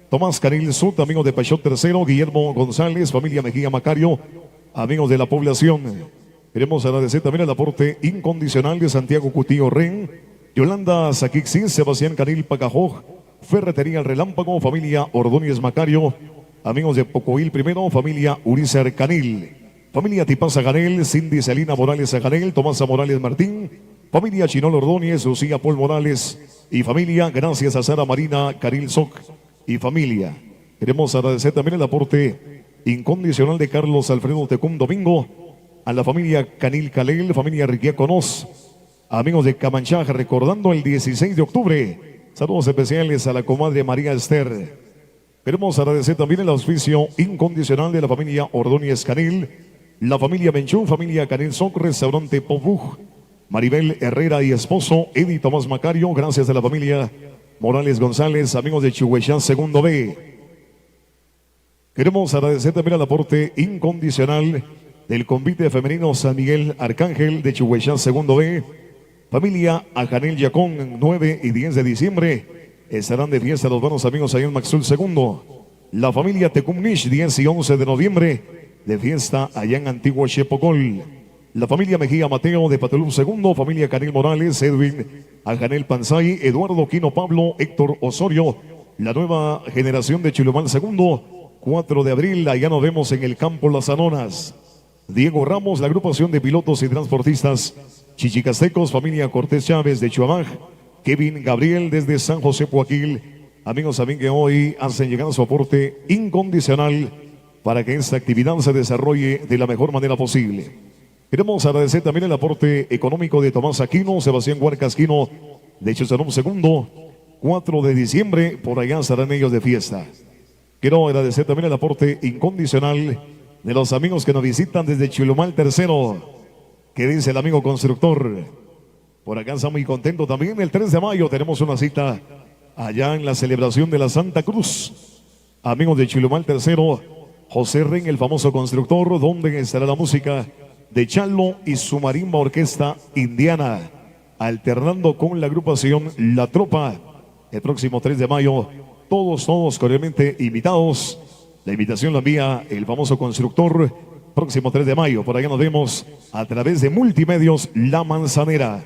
Tomás Canil Sud, amigos de Pachot Tercero, Guillermo González, familia Mejía Macario, amigos de la población. Queremos agradecer también el aporte incondicional de Santiago Cutillo Ren, Yolanda Saquixín, Sebastián Canil Pacajoj, Ferretería El Relámpago, familia Ordóñez Macario, amigos de Pocoil Primero, familia Urizar Canil, familia Tipaza Ganel, Cindy Celina Morales Ganel, Tomasa Morales Martín, familia Chinol Ordóñez, Lucía Paul Morales y familia. Gracias a Sara Marina Caril Soc y familia. Queremos agradecer también el aporte incondicional de Carlos Alfredo Tecún Domingo, a la familia Canil Calel, familia Riquia Conos, amigos de Camanchaja, recordando el 16 de octubre. Saludos especiales a la comadre María Esther. Queremos agradecer también el auspicio incondicional de la familia Ordóñez Canil, la familia Menchú, familia Canil Soc, restaurante Popuj, Maribel Herrera y esposo Eddie Tomás Macario. Gracias a la familia Morales González, amigos de Chihuahua Segundo B. Queremos agradecer también el aporte incondicional del convite femenino San Miguel Arcángel de Chihuahua Segundo B, familia Ajanel Yacón. 9 y 10 de diciembre estarán de fiesta los buenos amigos allá en Maxul Segundo. La familia Tecumnish, 10 y 11 de noviembre de fiesta allá en Antiguo Chepocol. La familia Mejía Mateo de Patelú Segundo, familia Canil Morales, Edwin Ajanel Panzay, Eduardo Quino Pablo, Héctor Osorio, la nueva generación de Chilomán Segundo, 4 de abril, allá nos vemos en el campo Las Anonas. Diego Ramos, la agrupación de pilotos y transportistas chichicastecos, familia Cortés Chávez de Chuamaj, Kevin Gabriel desde San José Poaquil, amigos también que hoy hacen llegar su aporte incondicional para que esta actividad se desarrolle de la mejor manera posible. Queremos agradecer también el aporte económico de Tomás Aquino, Sebastián Huarcas Quino de Chesarón Segundo, 4 de diciembre, por allá estarán ellos de fiesta. Quiero agradecer también el aporte incondicional de los amigos que nos visitan desde Chilomal Tercero. ¿Qué dice el amigo constructor? Por acá está muy contento también. El 3 de mayo tenemos una cita allá en la celebración de la Santa Cruz. Amigos de Chilomal Tercero, José Ren, el famoso constructor, donde estará la música de Chalo y su marimba orquesta indiana, alternando con la agrupación La Tropa. El próximo 3 de mayo, todos cordialmente invitados. La invitación la envía el famoso constructor. Próximo 3 de mayo, por allá nos vemos a través de Multimedios La Manzanera.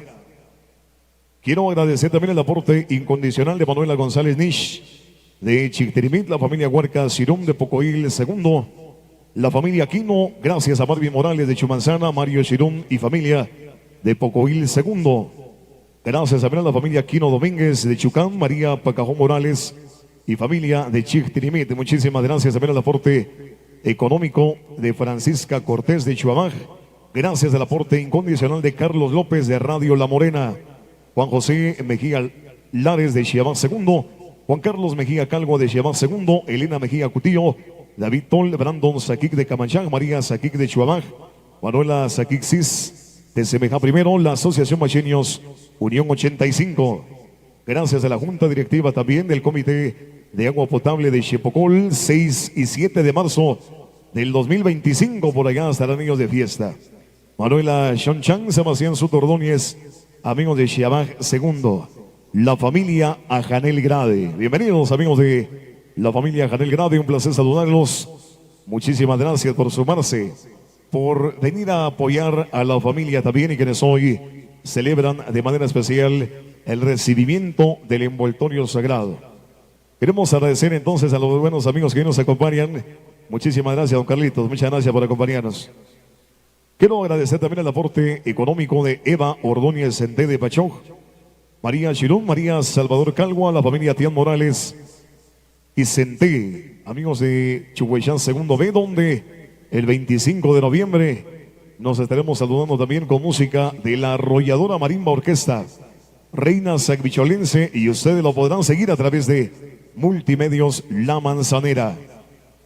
Quiero agradecer también el aporte incondicional de Manuela González Nish de Chicterimit, la familia Huarca Cirón de Pocoil Segundo, la familia Quino, gracias a Marvin Morales de Chumanzana, Mario Chirón y familia de Pocoil Segundo. Gracias también a la familia Quino Domínguez de Chucán, María Pacajón Morales y familia de Chicterimit. Muchísimas gracias también al aporte económico de Francisca Cortés de Chuamaj. Gracias al aporte incondicional de Carlos López de Radio La Morena, Juan José Mejía Lares de Chiamaj Segundo, Juan Carlos Mejía Calvo de Chiamaj Segundo, Elena Mejía Cutillo, David Tol, Brandon Saquic de Camanchán, María Saquic de Chuamaj, Manuela Saquic Cis de Semejá Primero, la Asociación Macheños Unión 85. Gracias a la Junta Directiva también del Comité de Agua Potable de Chepocol, 6 y 7 de marzo del 2025, por allá estarán ellos de fiesta. Manuela Shonchan, Sebastián Sutordóñez, amigos de Chiamaj Segundo. la familia Ajanel Grade. Bienvenidos amigos de la familia Ajanel Grade, un placer saludarlos. Muchísimas gracias por sumarse, por venir a apoyar a la familia también y quienes hoy celebran de manera especial el recibimiento del envoltorio sagrado. Queremos agradecer entonces a los buenos amigos que hoy nos acompañan. Muchísimas gracias, don Carlitos, muchas gracias por acompañarnos. Quiero agradecer también el aporte económico de Eva Ordóñez Senté de Pachoj, María Chirón, María Salvador Calgua, la familia Tián Morales y Senté, amigos de Chuhuayán Segundo B, donde el 25 de noviembre nos estaremos saludando también con música de la Arrolladora Marimba Orquesta, Reina Sacbicholense, y ustedes lo podrán seguir a través de Multimedios La Manzanera.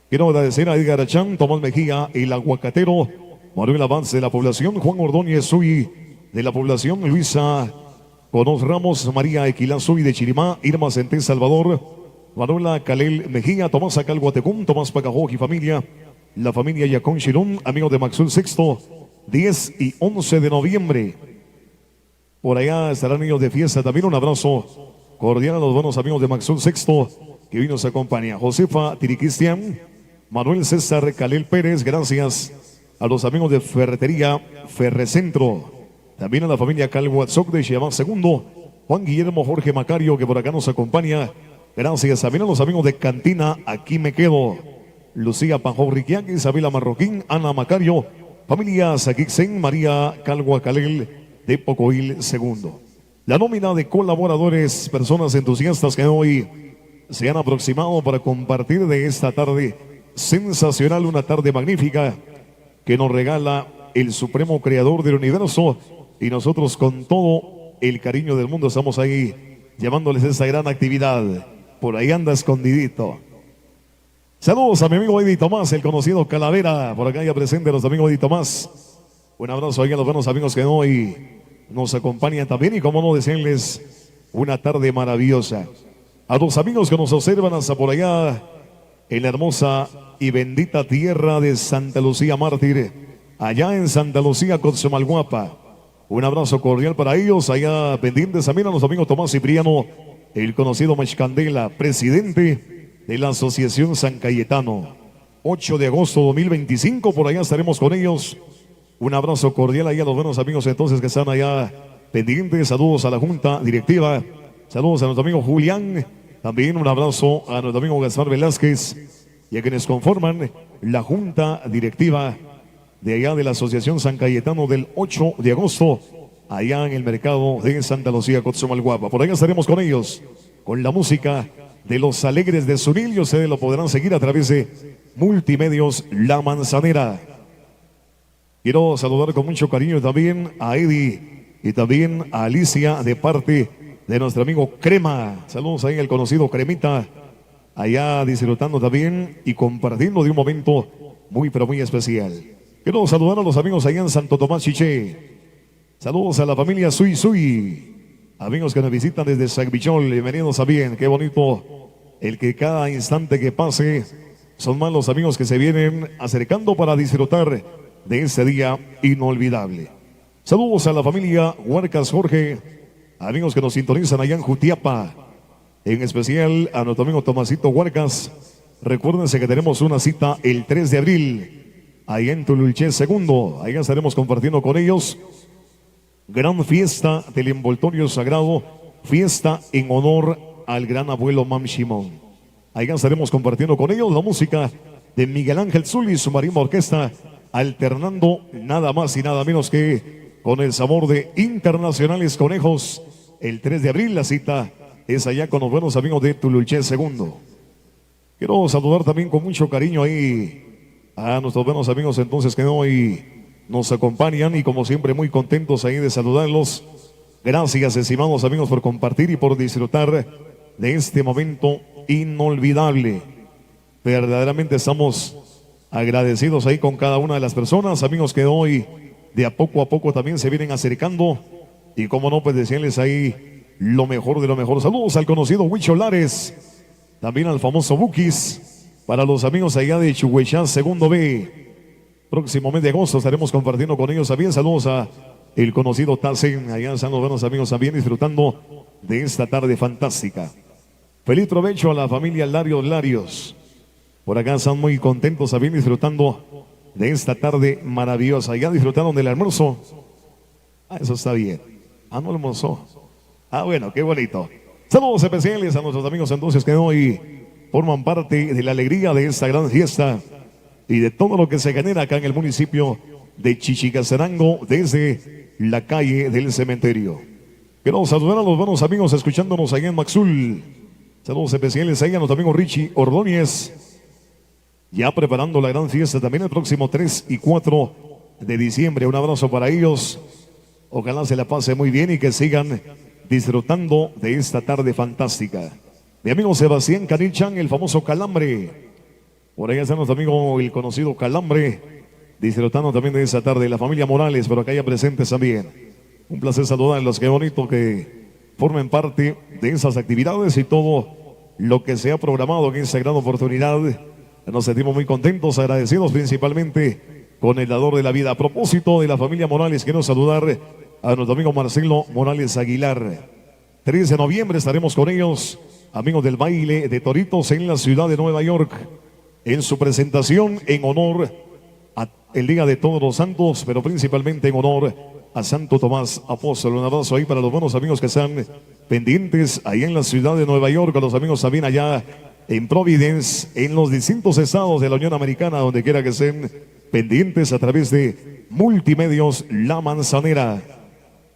Quiero agradecer a Edgar Achán, Tomás Mejía, el Aguacatero, Manuel Avance de la población, Juan Ordóñez Suy de la población, Luisa Conos Ramos, María Equilán Suy de Chirimá, Irma Senté Salvador, Manuela Calel Mejía, Tomás Acalguatecum, Tomás Pacajoj y familia, la familia Yacón Chirón, amigos de Maxul Sexto, 10 y 11 de noviembre. Por allá estarán niños de fiesta. También un abrazo cordial a los buenos amigos de Maxul Sexto que hoy nos acompaña. Josefa Tiriquistian, Manuel César Calel Pérez, gracias a los amigos de Ferretería Ferrecentro. También a la familia Calhuatzoc de Chiamá Segundo, Juan Guillermo Jorge Macario que por acá nos acompaña. Gracias también a los amigos de Cantina Aquí Me Quedo, Lucía Panjorriquian, Isabela Marroquín, Ana Macario, familia Saquixen, María Calgua Calel de Pocoil Segundo. La nómina de colaboradores, personas entusiastas que hoy se han aproximado para compartir de esta tarde sensacional, una tarde magnífica que nos regala el Supremo Creador del Universo, y nosotros con todo el cariño del mundo estamos ahí llevándoles esta gran actividad. Por ahí anda escondidito. Saludos a mi amigo Eddie Tomás, el conocido Calavera, por acá ya presente los amigos Eddie Tomás. Un abrazo ahí a los buenos amigos que hoy nos acompañan también, y como no decirles una tarde maravillosa. A los amigos que nos observan hasta por allá en la hermosa y bendita tierra de Santa Lucía Mártir, allá en Santa Lucía, Coxomalguapa. Un abrazo cordial para ellos, allá pendientes también a los amigos Tomás Cipriano, el conocido Machcandela, presidente de la Asociación San Cayetano. 8 de agosto 2025, por allá estaremos con ellos. Un abrazo cordial ahí a los buenos amigos entonces que están allá pendientes. Saludos a la Junta Directiva, saludos a nuestro amigo Julián, también un abrazo a nuestro amigo Gaspar Velázquez y a quienes conforman la Junta Directiva de allá de la Asociación San Cayetano del 8 de agosto, allá en el mercado de Santa Lucía, Coxomalguapa. Por allá estaremos con ellos, con la música de los Alegres de Zunil, y ustedes lo podrán seguir a través de Multimedios La Manzanera. Quiero saludar con mucho cariño también a Eddie y también a Alicia de parte de nuestro amigo Crema. Saludos ahí al conocido Cremita, allá disfrutando también y compartiendo de un momento muy pero muy especial. Quiero saludar a los amigos allá en Santo Tomás Chiché. Saludos a la familia Suy Suy, amigos que nos visitan desde Sacbichol, bienvenidos también. Qué bonito el que cada instante que pase son más los amigos que se vienen acercando para disfrutar de este día inolvidable. Saludos a la familia Huarcas Jorge, amigos que nos sintonizan allá en Jutiapa, en especial a nuestro amigo Tomasito Huarcas. Recuérdense que tenemos una cita el 3 de abril, allá en Tululché Segundo, allá estaremos compartiendo con ellos. Gran fiesta del envoltorio sagrado, fiesta en honor al gran abuelo Mam Shimon. Allá estaremos compartiendo con ellos la música de Miguel Ángel Zuli y su marimba orquesta, alternando nada más y nada menos que con el sabor de Internacionales Conejos. El 3 de abril la cita es allá con los buenos amigos de Tululché Segundo. Quiero saludar también con mucho cariño ahí a nuestros buenos amigos entonces que hoy nos acompañan, y como siempre muy contentos ahí de saludarlos. Gracias, estimados amigos, por compartir y por disfrutar de este momento inolvidable. Verdaderamente estamos agradecidos ahí con cada una de las personas, amigos que hoy de a poco también se vienen acercando, y como no, pues decirles ahí lo mejor de lo mejor. Saludos al conocido Huicho Lares, también al famoso Bukis, para los amigos allá de Chuhuayán Segundo B. Próximo mes de agosto estaremos compartiendo con ellos también. Saludos a el conocido Tassen, allá están los buenos amigos también disfrutando de esta tarde fantástica. Feliz provecho a la familia Larios. Por acá están muy contentos también disfrutando de esta tarde maravillosa. ¿Ya disfrutaron del almuerzo? Eso está bien. No almorzó. Bueno, qué bonito. Saludos especiales a nuestros amigos entonces que hoy forman parte de la alegría de esta gran fiesta y de todo lo que se genera acá en el municipio de Chichicastenango desde la calle del cementerio. Queremos saludar a los buenos amigos escuchándonos allá en Maxul. Saludos especiales ahí a nuestro amigo Richie Ordóñez, ya preparando la gran fiesta también el próximo 3 y 4 de diciembre. Un abrazo para ellos. Ojalá se la pase muy bien y que sigan disfrutando de esta tarde fantástica. Mi amigo Sebastián Canichan, el famoso Calambre. Por ahí está nuestro amigo el conocido Calambre, disfrutando también de esta tarde. La familia Morales, pero acá ya presentes también. Un placer saludarlos, qué bonito que formen parte de esas actividades y todo lo que se ha programado en esta gran oportunidad. Nos sentimos muy contentos, agradecidos principalmente con el dador de la vida. A propósito de la familia Morales, quiero saludar a nuestro amigo Marcelo Morales Aguilar. 3 de noviembre estaremos con ellos, amigos del baile de Toritos en la ciudad de Nueva York, en su presentación en honor a el Día de Todos los Santos, pero principalmente en honor a Santo Tomás Apóstol. Un abrazo ahí para los buenos amigos que están pendientes ahí en la ciudad de Nueva York, a los amigos también allá en Providence, en los distintos estados de la Unión Americana, donde quiera que estén pendientes a través de Multimedios La Manzanera.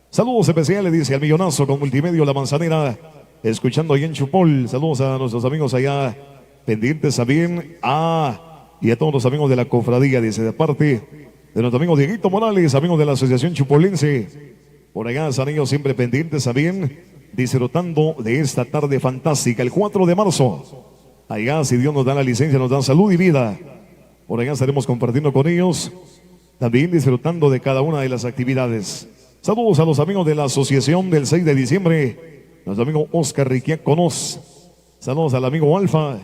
Saludos especiales, dice al millonazo con Multimedio La Manzanera, escuchando ahí en Chupol. Saludos a nuestros amigos allá pendientes también. Y a todos los amigos de la cofradía, dice, de parte de nuestro amigo Dieguito Morales, amigos de la Asociación Chupolense. Por allá están ellos siempre pendientes también, disfrutando de esta tarde fantástica. El 4 de marzo, allá, si Dios nos da la licencia, nos da salud y vida. Por allá estaremos compartiendo con ellos, también disfrutando de cada una de las actividades. Saludos a los amigos de la Asociación del 6 de diciembre, nuestro amigo Oscar Riquiaconos. Saludos al amigo Alfa,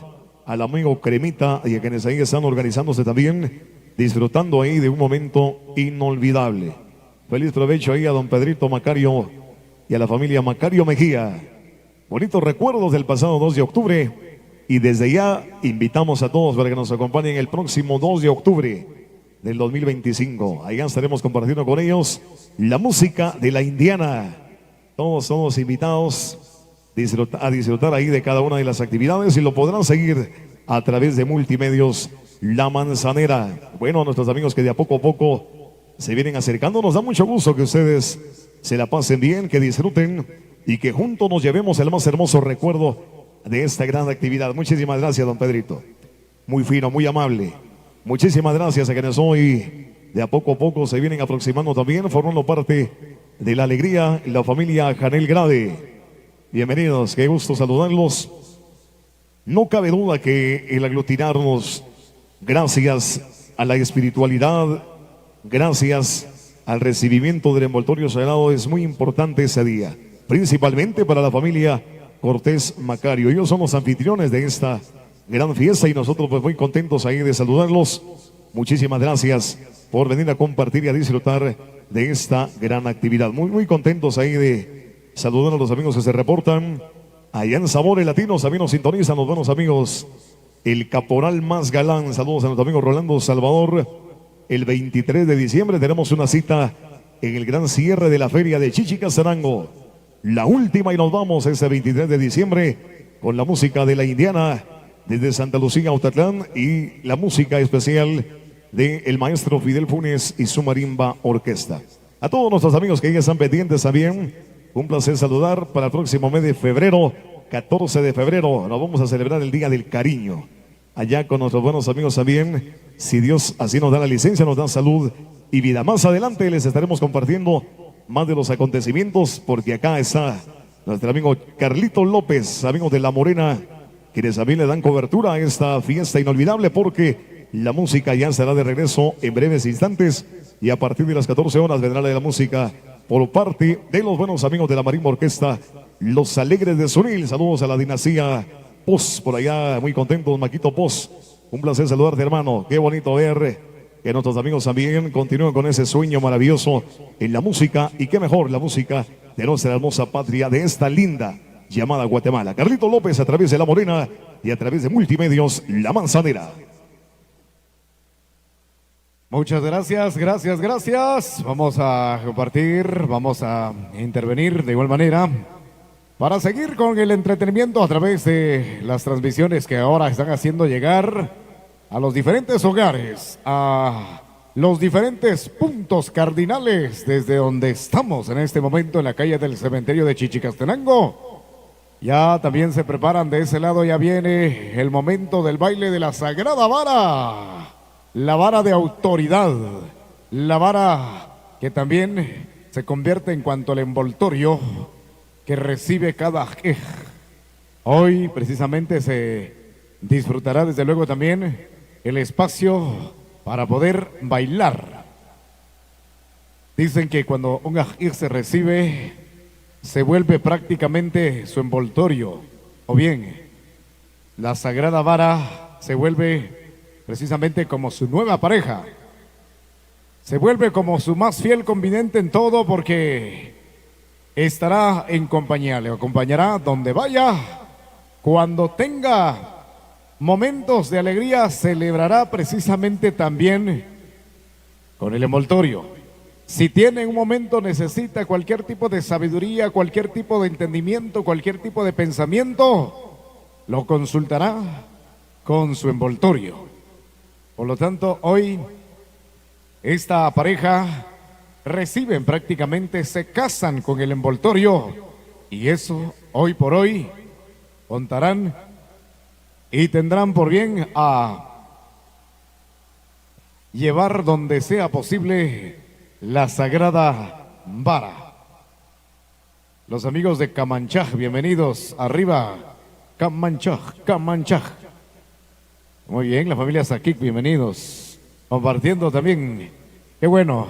al amigo Cremita y a quienes ahí están organizándose también, disfrutando ahí de un momento inolvidable. Feliz provecho ahí a don Pedrito Macario y a la familia Macario Mejía. Bonitos recuerdos del pasado 2 de octubre y desde ya invitamos a todos para que nos acompañen el próximo 2 de octubre del 2025. Allá estaremos compartiendo con ellos la música de la Indiana. Todos invitados a disfrutar ahí de cada una de las actividades y lo podrán seguir a través de Multimedios La Manzanera. Bueno, a nuestros amigos que de a poco se vienen acercando, nos da mucho gusto que ustedes se la pasen bien, que disfruten y que juntos nos llevemos el más hermoso recuerdo de esta gran actividad. Muchísimas gracias, don Pedrito. Muy fino, muy amable. Muchísimas gracias a quienes hoy de a poco se vienen aproximando también, formando parte de la alegría, la familia Janel Grade. Bienvenidos, qué gusto saludarlos. No cabe duda que el aglutinarnos, gracias a la espiritualidad, gracias al recibimiento del envoltorio sagrado, es muy importante ese día, principalmente para la familia Cortés Macario. Ellos son los anfitriones de esta gran fiesta y nosotros pues muy contentos ahí de saludarlos. Muchísimas gracias por venir a compartir y a disfrutar de esta gran actividad. Muy contentos ahí de saludar a los amigos que se reportan allá en Sabores Latinos. También nos sintonizan los buenos amigos el Caporal Más Galán. Saludos a nuestro amigo Rolando Salvador. El 23 de diciembre tenemos una cita en el gran cierre de la feria de Chichicastenango, la última, y nos vamos ese 23 de diciembre con la música de la Indiana desde Santa Lucía, Autatlán, y la música especial del maestro Fidel Funes y su marimba orquesta. A todos nuestros amigos que ya están pendientes también, un placer saludar. Para el próximo mes de febrero, 14 de febrero, nos vamos a celebrar el Día del Cariño, allá con nuestros buenos amigos también, si Dios así nos da la licencia, nos da salud y vida. Más adelante les estaremos compartiendo más de los acontecimientos, porque acá está nuestro amigo Carlito López, amigos de La Morena, quienes también le dan cobertura a esta fiesta inolvidable, porque la música ya estará de regreso en breves instantes y a partir de las 14 horas vendrá la música por parte de los buenos amigos de la Marimba Orquesta Los Alegres de Zuril. Saludos a la dinastía Poz, por allá muy contentos, Maquito Poz. Un placer saludarte, hermano. Qué bonito ver que nuestros amigos también continúen con ese sueño maravilloso en la música, y qué mejor la música de nuestra hermosa patria, de esta linda llamada Guatemala. Carlito López a través de La Morena y a través de Multimedios La Manzanera. Muchas gracias, gracias, gracias. Vamos a compartir, vamos a intervenir de igual manera para seguir con el entretenimiento a través de las transmisiones que ahora están haciendo llegar a los diferentes hogares, a los diferentes puntos cardinales desde donde estamos en este momento en la calle del cementerio de Chichicastenango. Ya también se preparan de ese lado, ya viene el momento del baile de la Sagrada Vara. La vara de autoridad, la vara que también se convierte en cuanto al envoltorio que recibe cada aj. Hoy precisamente se disfrutará desde luego también el espacio para poder bailar. Dicen que cuando un aj se recibe, se vuelve prácticamente su envoltorio, o bien la Sagrada Vara se vuelve precisamente como su nueva pareja. Se vuelve como su más fiel convidente en todo, porque estará en compañía, le acompañará donde vaya. Cuando tenga momentos de alegría, celebrará precisamente también con el envoltorio. Si tiene un momento, necesita cualquier tipo de sabiduría, cualquier tipo de entendimiento, cualquier tipo de pensamiento, lo consultará con su envoltorio. Por lo tanto, hoy esta pareja reciben prácticamente, se casan con el envoltorio, y eso hoy por hoy contarán y tendrán por bien a llevar donde sea posible la Sagrada Vara. Los amigos de Camanchaj, bienvenidos arriba. Camanchaj, Camanchaj. Muy bien, la familia Saquic, bienvenidos. Compartiendo también, qué bueno,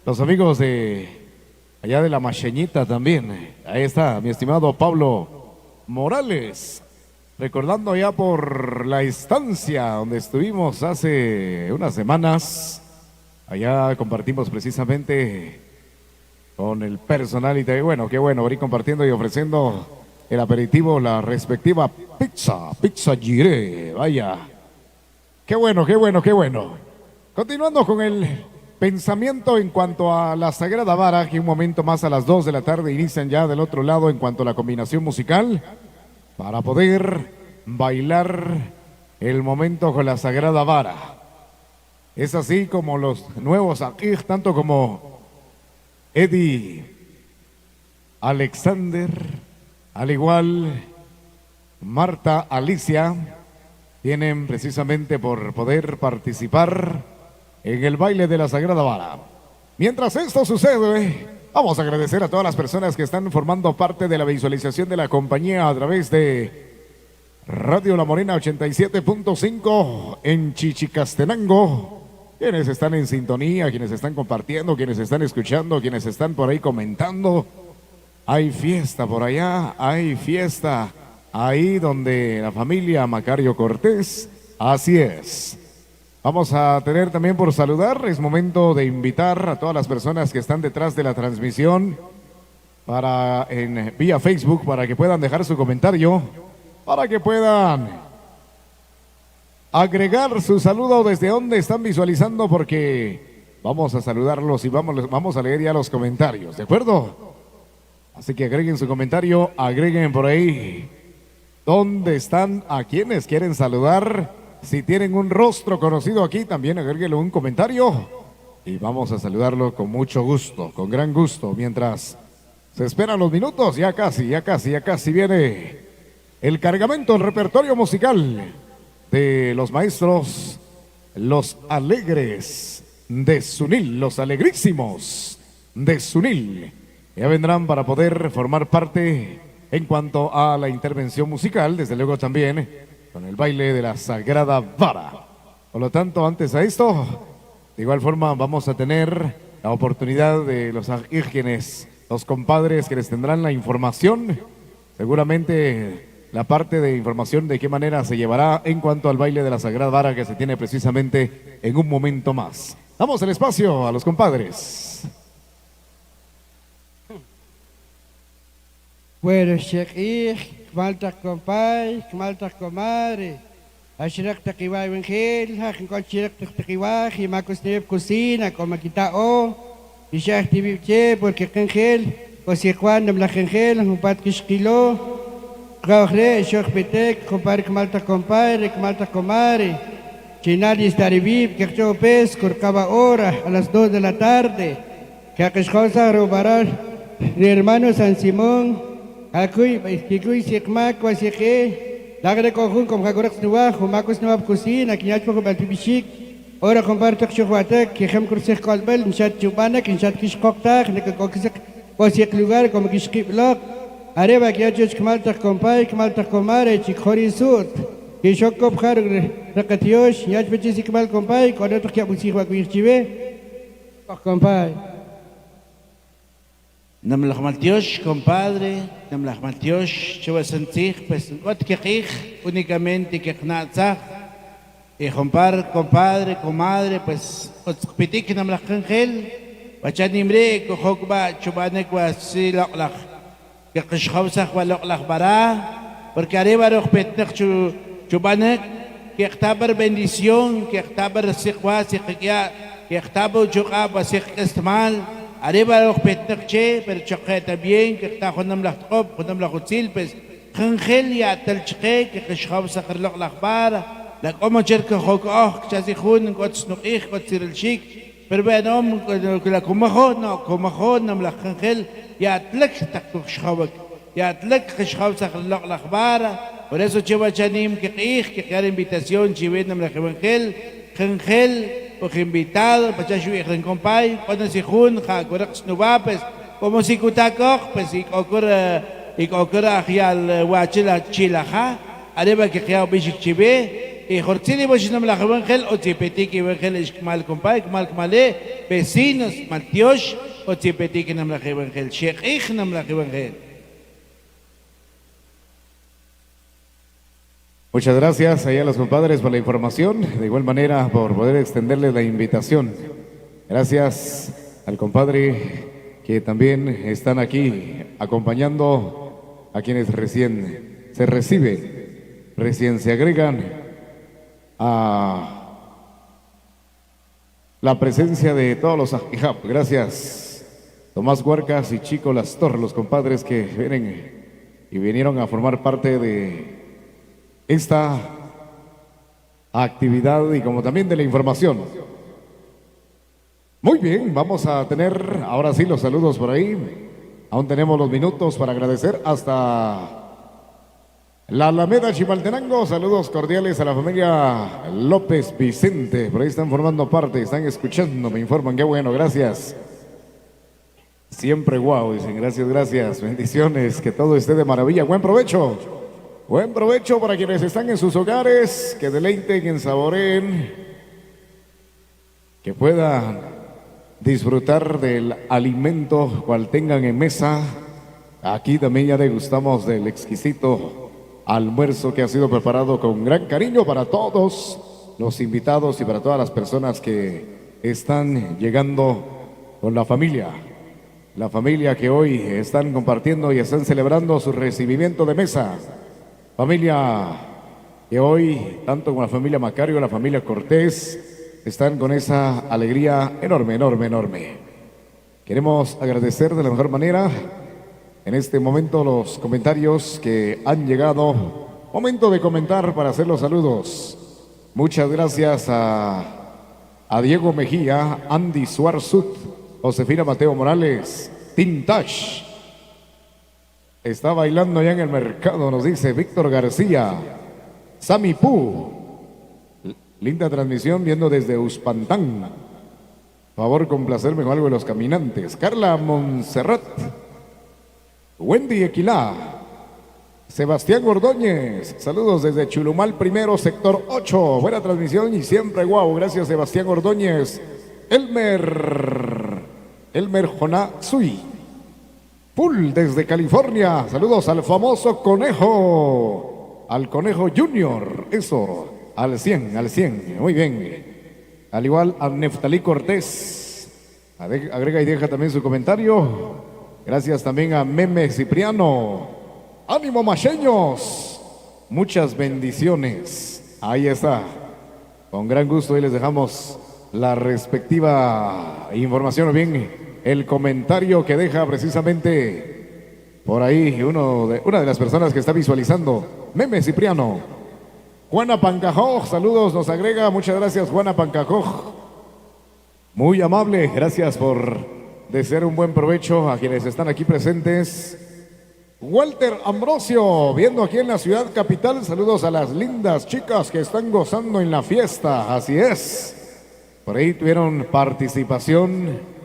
los amigos de allá de la Macheñita también. Ahí está, mi estimado Pablo Morales, recordando ya por la estancia donde estuvimos hace unas semanas. Allá compartimos precisamente con el personal, y bueno, qué bueno, venir compartiendo y ofreciendo el aperitivo, la respectiva pizza Giré, vaya. Qué bueno, qué bueno, qué bueno. Continuando con el pensamiento en cuanto a la Sagrada Vara, que un momento más a las 2 de la tarde inician ya del otro lado en cuanto a la combinación musical, para poder bailar el momento con la Sagrada Vara. Es así como los nuevos aquí, tanto como Eddie Alexander, al igual Marta Alicia, tienen precisamente por poder participar en el baile de la Sagrada Vara. Mientras esto sucede, vamos a agradecer a todas las personas que están formando parte de la visualización de la compañía a través de Radio La Morena 87.5 en Chichicastenango, quienes están en sintonía, quienes están compartiendo, quienes están escuchando, quienes están por ahí comentando. Hay fiesta por allá, hay fiesta ahí donde la familia Macario Cortés, así es. Vamos a tener también por saludar, es momento de invitar a todas las personas que están detrás de la transmisión para vía Facebook, para que puedan dejar su comentario, para que puedan agregar su saludo desde donde están visualizando, porque vamos a saludarlos y vamos a leer ya los comentarios, ¿de acuerdo? Así que agreguen su comentario, agreguen por ahí dónde están, a quienes quieren saludar. Si tienen un rostro conocido aquí, también agréguenle un comentario y vamos a saludarlo con mucho gusto, con gran gusto. Mientras se esperan los minutos, ya casi viene el cargamento, el repertorio musical de los maestros, los alegres de Sunil, los alegrísimos de Sunil. Ya vendrán para poder formar parte en cuanto a la intervención musical, desde luego también con el baile de la Sagrada Vara. Por lo tanto, antes a esto, de igual forma vamos a tener la oportunidad de los quienes, los compadres que les tendrán la información, seguramente la parte de información de qué manera se llevará en cuanto al baile de la Sagrada Vara que se tiene precisamente en un momento más. Damos el espacio a los compadres. Bueno, Sheikh, Malta compay, Malta comadre. Ashirak takiwa evangel, hakin kon shirak takiwa, himakos neb cocina, como kitao. Y ya activité porque Ángel, pues cuando la Ángel, un pat kishkilo. Gauhre, Sheikh Petek, compadre Malta compadre, Malta comadre. Chinali estarivib, que yo pes, curcaba hora a las 2 de la tarde. Que akishkosa robarán, mi hermano San Simón. Akuy, kikuy sikmak wasike, lagre kohun kom kagurak nuwa, humakos nuwa kusina, kinyat po kubaltibishik, ora kompartak shukwatek, kihem kursik kolbel, nshat chubanak, nshat kishkoktak, nekakokisik wasik lugar kom kishkiblok, areba kiachos kmaltak kompay, kmaltak komare, chikhori sut, kishok kopkhar rakatiosh, nyat pechisik mal kompay, kodotok kiabusik wakwirchive, kompay. Namlachmaltiosh, compadre, Namlachmaltiosh, Chevasantich, pues, Gotkich, únicamente que Knatzach, y compadre, comadre, pues, Otspitik, Namlachangel, Bachanimre, Kohokba, Chubanekwa, Siloklach, que Kishhausach, Waloklach Bara, porque arriba Rochpetnach Chubanek, que Ektaber bendición, que Ektaber Sikwa, Sikya, que Ektaber Chukab, Sik Estmal, arriba los petnakche, pero choque también, que está con la top, con la hotel, pues, Ángel ya tal choque, que schab sacar la bar, la como cerca hoco, que se jun, que no ich, que se el chic, pero bueno, que la como no la Ángel ya tlek tak schab, ya tlek que schab sacar la bar, por eso lleva chanim que ich, que era invitación, chiven la Ángel porque invitado, para yo ir compay, cuando se junta, corrects nubapes, como si kutakok, pues y ocurra al huachila chilaja, arriba que queda bishik chive, y hortini boshinam la evangel, o tipetiki evangel es mal compay, mal male, vecinos, matiosh, o tipetiki nam la evangel, sheikh nam la evangel. Muchas gracias a los compadres por la información, de igual manera por poder extenderles la invitación. Gracias al compadre que también están aquí acompañando a quienes recién se agregan a la presencia de todos los Ajijab. Gracias Tomás Huarcas y Chico Las Torres, los compadres que vinieron a formar parte de esta actividad y como también de la información. Muy bien, vamos a tener ahora sí los saludos por ahí. Aún tenemos los minutos para agradecer hasta la Alameda Chimaltenango. Saludos cordiales a la familia López Vicente. Por ahí están formando parte, están escuchando, me informan. Qué bueno, gracias. Siempre guau, dicen, gracias. Bendiciones, que todo esté de maravilla. Buen provecho. Buen provecho para quienes están en sus hogares, que deleiten, que saboreen, que puedan disfrutar del alimento cual tengan en mesa. Aquí también ya degustamos del exquisito almuerzo que ha sido preparado con gran cariño para todos los invitados y para todas las personas que están llegando con la familia que hoy están compartiendo y están celebrando su recibimiento de mesa. Familia que hoy, tanto con la familia Macario, la familia Cortés, están con esa alegría enorme. Queremos agradecer de la mejor manera en este momento los comentarios que han llegado. Momento de comentar para hacer los saludos. Muchas gracias a Diego Mejía, Andy Suarzut, Josefina Mateo Morales, Tintash. Está bailando allá en el mercado, nos dice Víctor García. Sami Pu. Linda transmisión viendo desde Uspantán. Favor complacerme con algo de los caminantes. Carla Montserrat. Wendy Equilá. Sebastián Ordóñez. Saludos desde Chulumal primero, sector 8. Buena transmisión y siempre guau. Gracias Sebastián Ordóñez. Elmer Joná Sui. Full desde California. Saludos al famoso conejo. Al conejo Junior. Eso. Al 100, al 100. Muy bien. Al igual a Neftalí Cortés. Agrega y deja también su comentario. Gracias también a Meme Cipriano. ¡Ánimo, macheños! Muchas bendiciones. Ahí está. Con gran gusto ahí les dejamos la respectiva información. Bien, el comentario que deja precisamente por ahí una de las personas que está visualizando. Meme Cipriano. Juana Pancajoj, saludos, nos agrega. Muchas gracias, Juana Pancajoj. Muy amable, gracias por desear un buen provecho a quienes están aquí presentes. Walter Ambrosio, viendo aquí en la ciudad capital, saludos a las lindas chicas que están gozando en la fiesta, así es. Por ahí tuvieron participación,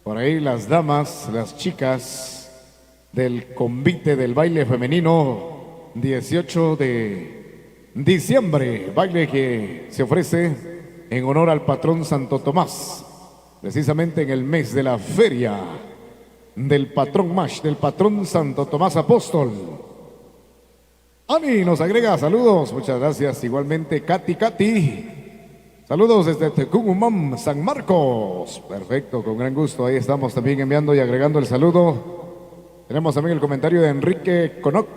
por ahí las damas, las chicas del convite del baile femenino 18 de diciembre, baile que se ofrece en honor al patrón Santo Tomás, precisamente en el mes de la feria del patrón Mash, del patrón Santo Tomás Apóstol. Ani nos agrega saludos, muchas gracias. Igualmente Katy, saludos desde Tecumumam, San Marcos. Perfecto, con gran gusto, ahí estamos también enviando y agregando el saludo. Tenemos también el comentario de Enrique Conoc.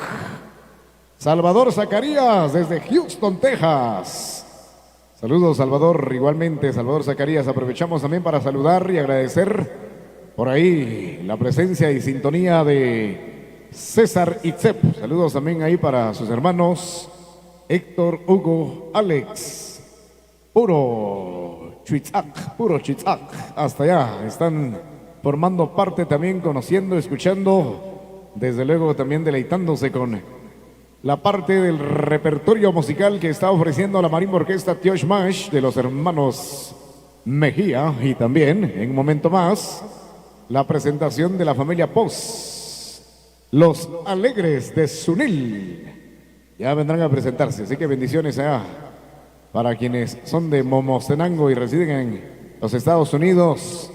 Salvador Zacarías desde Houston, Texas. Saludos, Salvador. Igualmente, Salvador Zacarías, aprovechamos también para saludar y agradecer por ahí la presencia y sintonía de César Itzep. Saludos también ahí para sus hermanos Héctor, Hugo, Alex. Puro Chitzak. Hasta allá están formando parte también, conociendo, escuchando, desde luego también deleitándose con la parte del repertorio musical que está ofreciendo la Marimba Orquesta Tiosh Mash de los hermanos Mejía, y también en un momento más la presentación de la familia Pos, los Alegres de Sunil. Ya vendrán a presentarse, así que bendiciones allá para quienes son de Momostenango y residen en los Estados Unidos.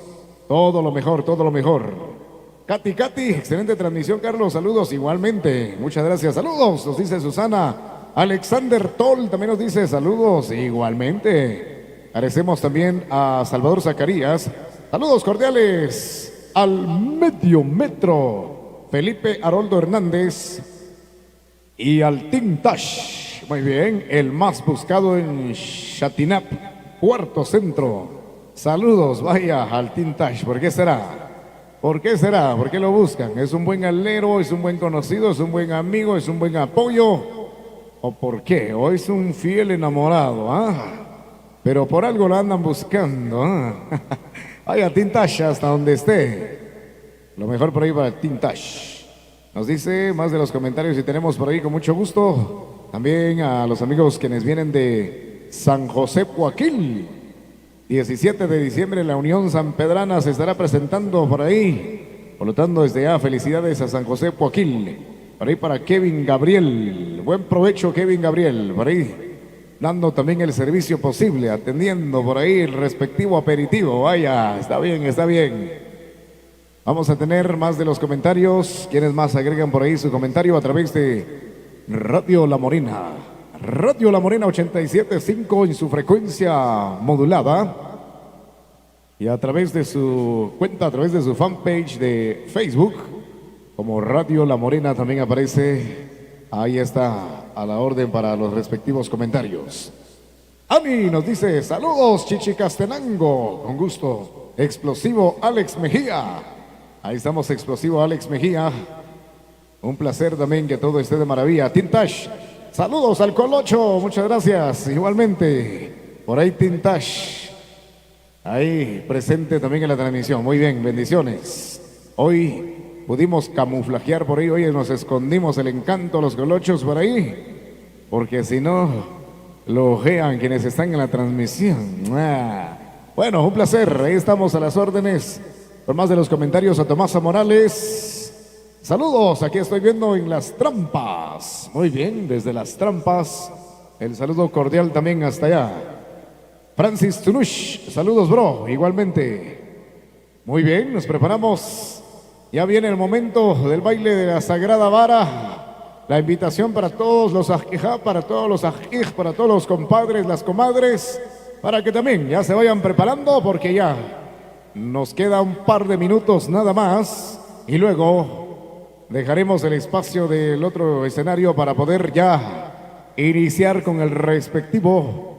Todo lo mejor, todo lo mejor. Katy, excelente transmisión, Carlos. Saludos igualmente. Muchas gracias. Saludos, nos dice Susana. Alexander Toll también nos dice saludos igualmente. Agradecemos también a Salvador Zacarías. Saludos cordiales al Medio Metro, Felipe Haroldo Hernández y al Tintash. Muy bien, el más buscado en Chatinap, Cuarto Centro. Saludos, vaya, al Tintash. ¿Por qué será? ¿Por qué será? ¿Por qué lo buscan? ¿Es un buen alero? ¿Es un buen conocido? ¿Es un buen amigo? ¿Es un buen apoyo? ¿O por qué? ¿O es un fiel enamorado? Pero por algo lo andan buscando. Vaya, Tintash, hasta donde esté. Lo mejor por ahí para Tintash. Nos dice más de los comentarios y tenemos por ahí con mucho gusto también a los amigos quienes vienen de San José Coaquil. 17 de diciembre la Unión San Pedrana se estará presentando por ahí. Por lo tanto, desde ya, felicidades a San José Coaquil. Por ahí para Kevin Gabriel. Buen provecho, Kevin Gabriel. Por ahí dando también el servicio posible, atendiendo por ahí el respectivo aperitivo. Vaya, está bien, está bien. Vamos a tener más de los comentarios. ¿Quiénes más agregan por ahí su comentario a través de Radio La Morena? Radio La Morena 87.5 en su frecuencia modulada. Y a través de su cuenta, a través de su fanpage de Facebook, como Radio La Morena también aparece. Ahí está, a la orden para los respectivos comentarios. Ani nos dice, saludos Chichicastenango, con gusto. Explosivo Alex Mejía. Ahí estamos, Explosivo Alex Mejía. Un placer también que todo esté de maravilla. Tintash, saludos al Colocho, muchas gracias. Igualmente, por ahí Tintash, ahí presente también en la transmisión. Muy bien, bendiciones. Hoy pudimos camuflajear por ahí, oye, nos escondimos el encanto, los colochos por ahí, porque si no, lo ojean quienes están en la transmisión. Bueno, un placer, ahí estamos a las órdenes. Por más de los comentarios a Tomasa Morales. Saludos, aquí estoy viendo en Las Trampas. Muy bien, desde Las Trampas, el saludo cordial también hasta allá. Francis Tunush, saludos bro, igualmente. Muy bien, nos preparamos Ya viene el momento del baile de la Sagrada Vara. La invitación para todos los ajijá, para todos los ajij, para todos los compadres, las comadres, para que también ya se vayan preparando porque ya nos queda un par de minutos nada más y luego dejaremos el espacio del otro escenario para poder ya iniciar con el respectivo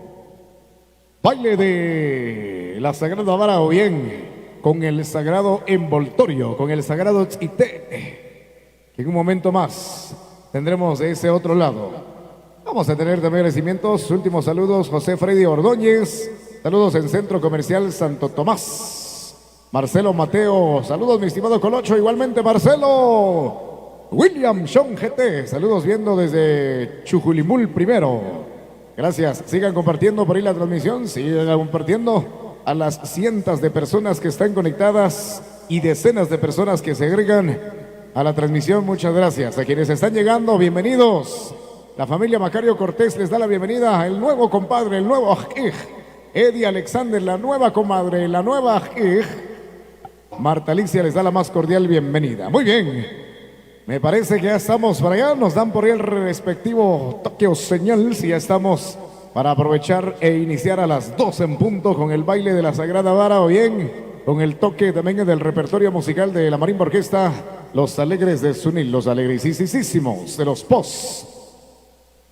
baile de la Sagrada Vara o bien con el sagrado envoltorio, con el sagrado tzité. En un momento más tendremos de ese otro lado. Vamos a tener también agradecimientos. Últimos saludos, José Freddy Ordóñez. Saludos en Centro Comercial Santo Tomás. Marcelo Mateo. Saludos, mi estimado Colocho. Igualmente, Marcelo. William Sean GT. Saludos viendo desde Chujulimul primero. Gracias. Sigan compartiendo por ahí la transmisión. Sigan compartiendo a las cientos de personas que están conectadas y decenas de personas que se agregan a la transmisión. Muchas gracias. A quienes están llegando, bienvenidos. La familia Macario Cortés les da la bienvenida. El nuevo compadre, el nuevo ajij. Eddie Alexander, la nueva comadre, la nueva ajij. Marta Alicia les da la más cordial bienvenida. Muy bien. Me parece que ya estamos para allá. Nos dan por ahí el respectivo toque o señal si ya estamos para aprovechar e iniciar a las 12 en punto con el baile de la Sagrada Vara o bien con el toque también del repertorio musical de la Marimba Orquesta, Los Alegres de Sunil, los alegrisísimos de los POS.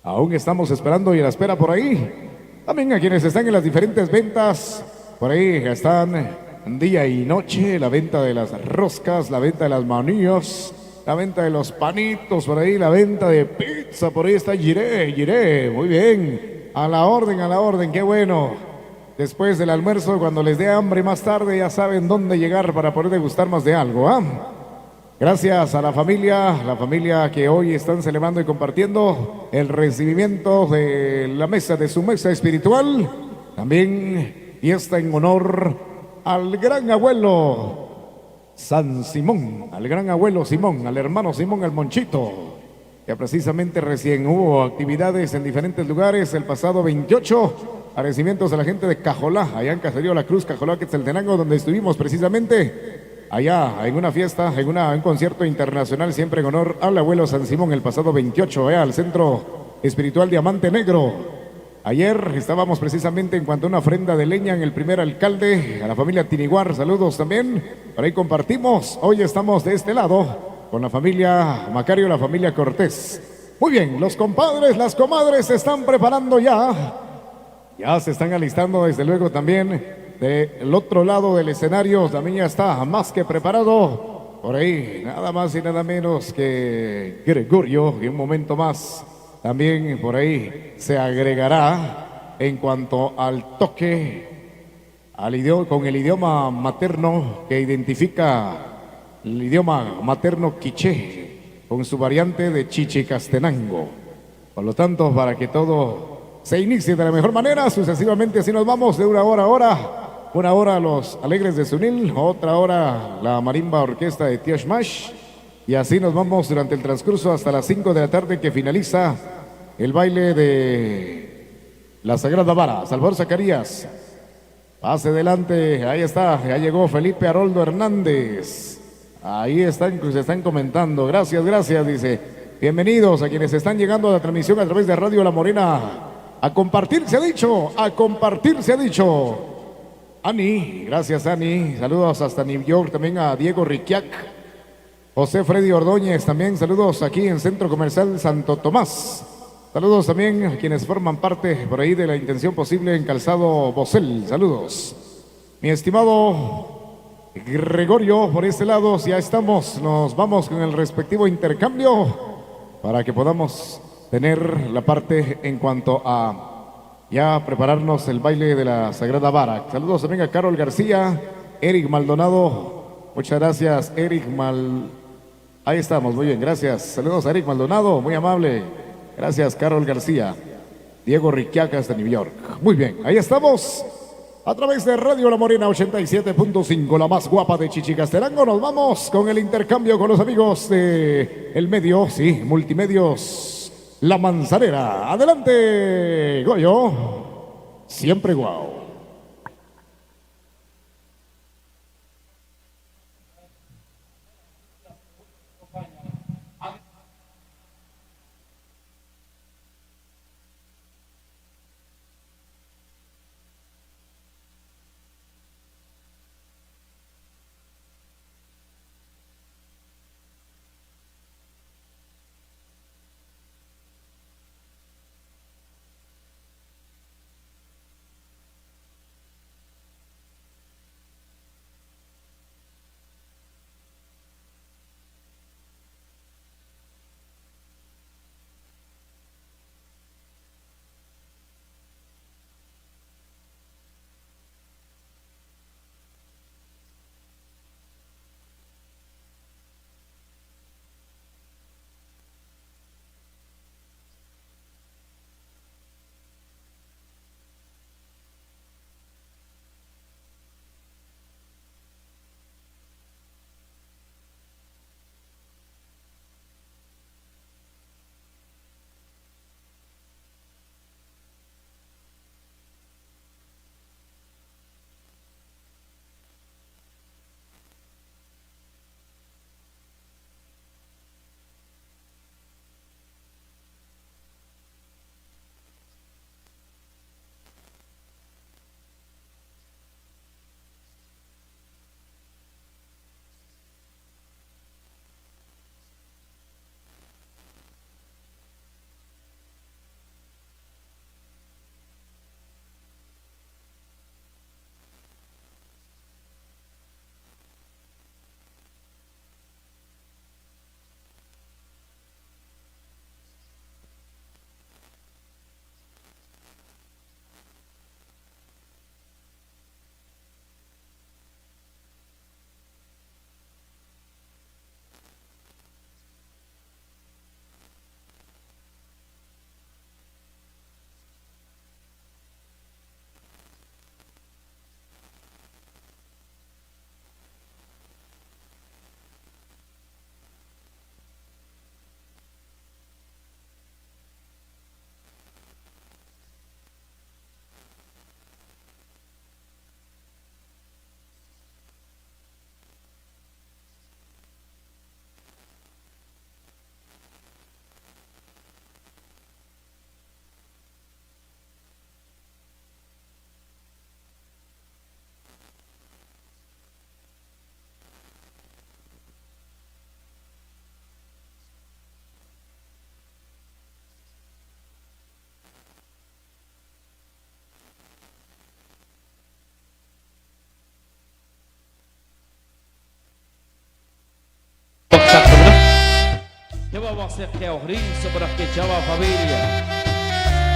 Aún estamos esperando y a la espera por ahí. También a quienes están en las diferentes ventas, por ahí están día y noche, la venta de las roscas, la venta de las manillas, la venta de los panitos, por ahí la venta de pizza, por ahí está Giré, muy bien. A la orden, qué bueno. Después del almuerzo, cuando les dé hambre más tarde, ya saben dónde llegar para poder degustar más de algo, ¿ah? Gracias a la familia que hoy están celebrando y compartiendo el recibimiento de la mesa, de su mesa espiritual. También fiesta en honor al gran abuelo San Simón, al gran abuelo Simón, al hermano Simón el Monchito, que precisamente recién hubo actividades en diferentes lugares el pasado 28. Agradecimientos a la gente de Cajolá, allá en Caserío La Cruz, Cajolá, Quetzaltenango, donde estuvimos precisamente allá en una fiesta, en un concierto internacional, siempre en honor al abuelo San Simón, el pasado 28, al Centro Espiritual Diamante Negro. Ayer estábamos precisamente en cuanto a una ofrenda de leña en el primer alcalde, a la familia Tiniguar, saludos también, por ahí compartimos. Hoy estamos de este lado con la familia Macario, la familia Cortés. Muy bien, los compadres, las comadres se están preparando ya. Ya se están alistando, desde luego, también del otro lado del escenario. También ya está más que preparado. Por ahí, nada más y nada menos que Gregorio. Y un momento más, también por ahí se agregará en cuanto al toque, con el idioma materno que identifica el idioma materno quiché, con su variante de chichicastenango. Por lo tanto, para que todo se inicie de la mejor manera, sucesivamente así nos vamos de una hora los Alegres de Sunil, otra hora la Marimba Orquesta de Tioshmash, y así nos vamos durante el transcurso hasta las 5 de la tarde que finaliza el baile de la Sagrada Vara. Salvador Zacarías, pase adelante, ahí está, ya llegó Felipe Haroldo Hernández. Ahí están, se están comentando. Gracias, dice. Bienvenidos a quienes están llegando a la transmisión a través de Radio La Morena. A compartir se ha dicho, a compartir se ha dicho. Ani, gracias Ani. Saludos hasta New York también a Diego Riquiac. José Freddy Ordóñez también. Saludos aquí en Centro Comercial Santo Tomás. Saludos también a quienes forman parte por ahí de la intención posible en Calzado Bosel. Saludos. Mi estimado Gregorio, por este lado ya estamos, nos vamos con el respectivo intercambio para que podamos tener la parte en cuanto a ya prepararnos el baile de la Sagrada Vara. Saludos también a Carol García, Eric Maldonado, muchas gracias Eric ahí estamos, muy bien, gracias. Saludos a Eric Maldonado, muy amable, gracias Carol García, Diego Riquiaca hasta New York. Muy bien, ahí estamos. A través de Radio La Morena 87.5, la más guapa de Chichicastenango, nos vamos con el intercambio con los amigos de el medio, sí, Multimedios La Manzanera. Adelante, Goyo. Siempre guau. واسه قهری صبر که جوا فامیلیا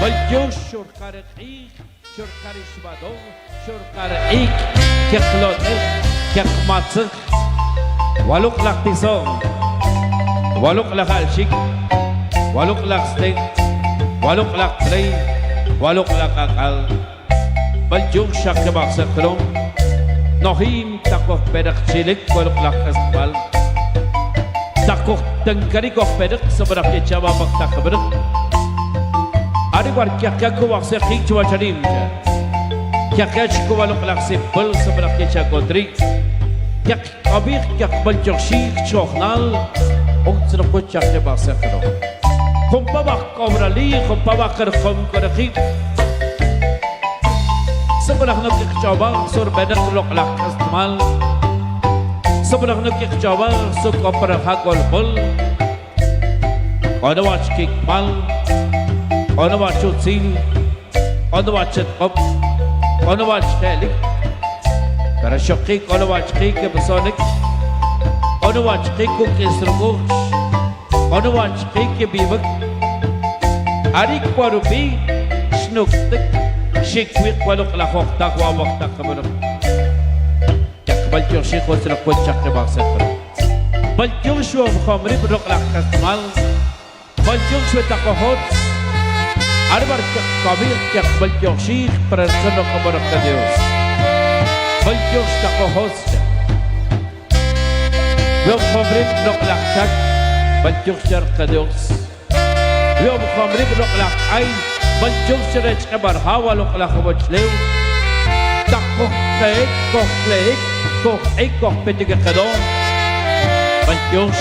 بلجو شرکار ایک شرکار شبادو شرکار ایک که خلاده که خماتخ ولوق لقتیسان ولوق لخالشیک ولوق لقستیک ولوق لقتلی ولوق لقاقل بلجو شک باقسه خلوم نهیم تاکو بدخ چیلک ولوق لقستبال تاکو تنکری کو بدخ صبر که جوا بخت خبر Ari war kya ko wakse khik chwa chadim kya ko walok laksi bal sabra ke cha godri kya abir kya bal chokshi chokhnal otsra ko cha ke ba se khro khumpa ba komrali khumpa ba kar khum kar khik sabra khna ke chaba sur bedak lok lak istimal sabra khna ke chaba su kopar ha gol bal ona watch kick mal Ona watch Utzil, ona watch Qop, ona watch Khalik, Para Shokik, ona watch Kik Besonik, ona watch Kik Kisrugosh, ona watch Kik Bivak, Arik Warubi, Snuktik, Shikwik Waluk La Hoktak Wawaktak Kamanuk. Jakbal Yoshi Kosra Kochak Baksak. Bal Yoshu of Homri Brok Lakasmal, Bal Yoshu Takohots. Arbar kabir que baljoshi persona como de Dios. Baljos ta kohos. Veo fabrik nok lakak baljos jar Dios. Veo fabrik nok lak ay baljos rech kabar hawa lok lak wachlew. Takko leik ko petige kadon. Baljos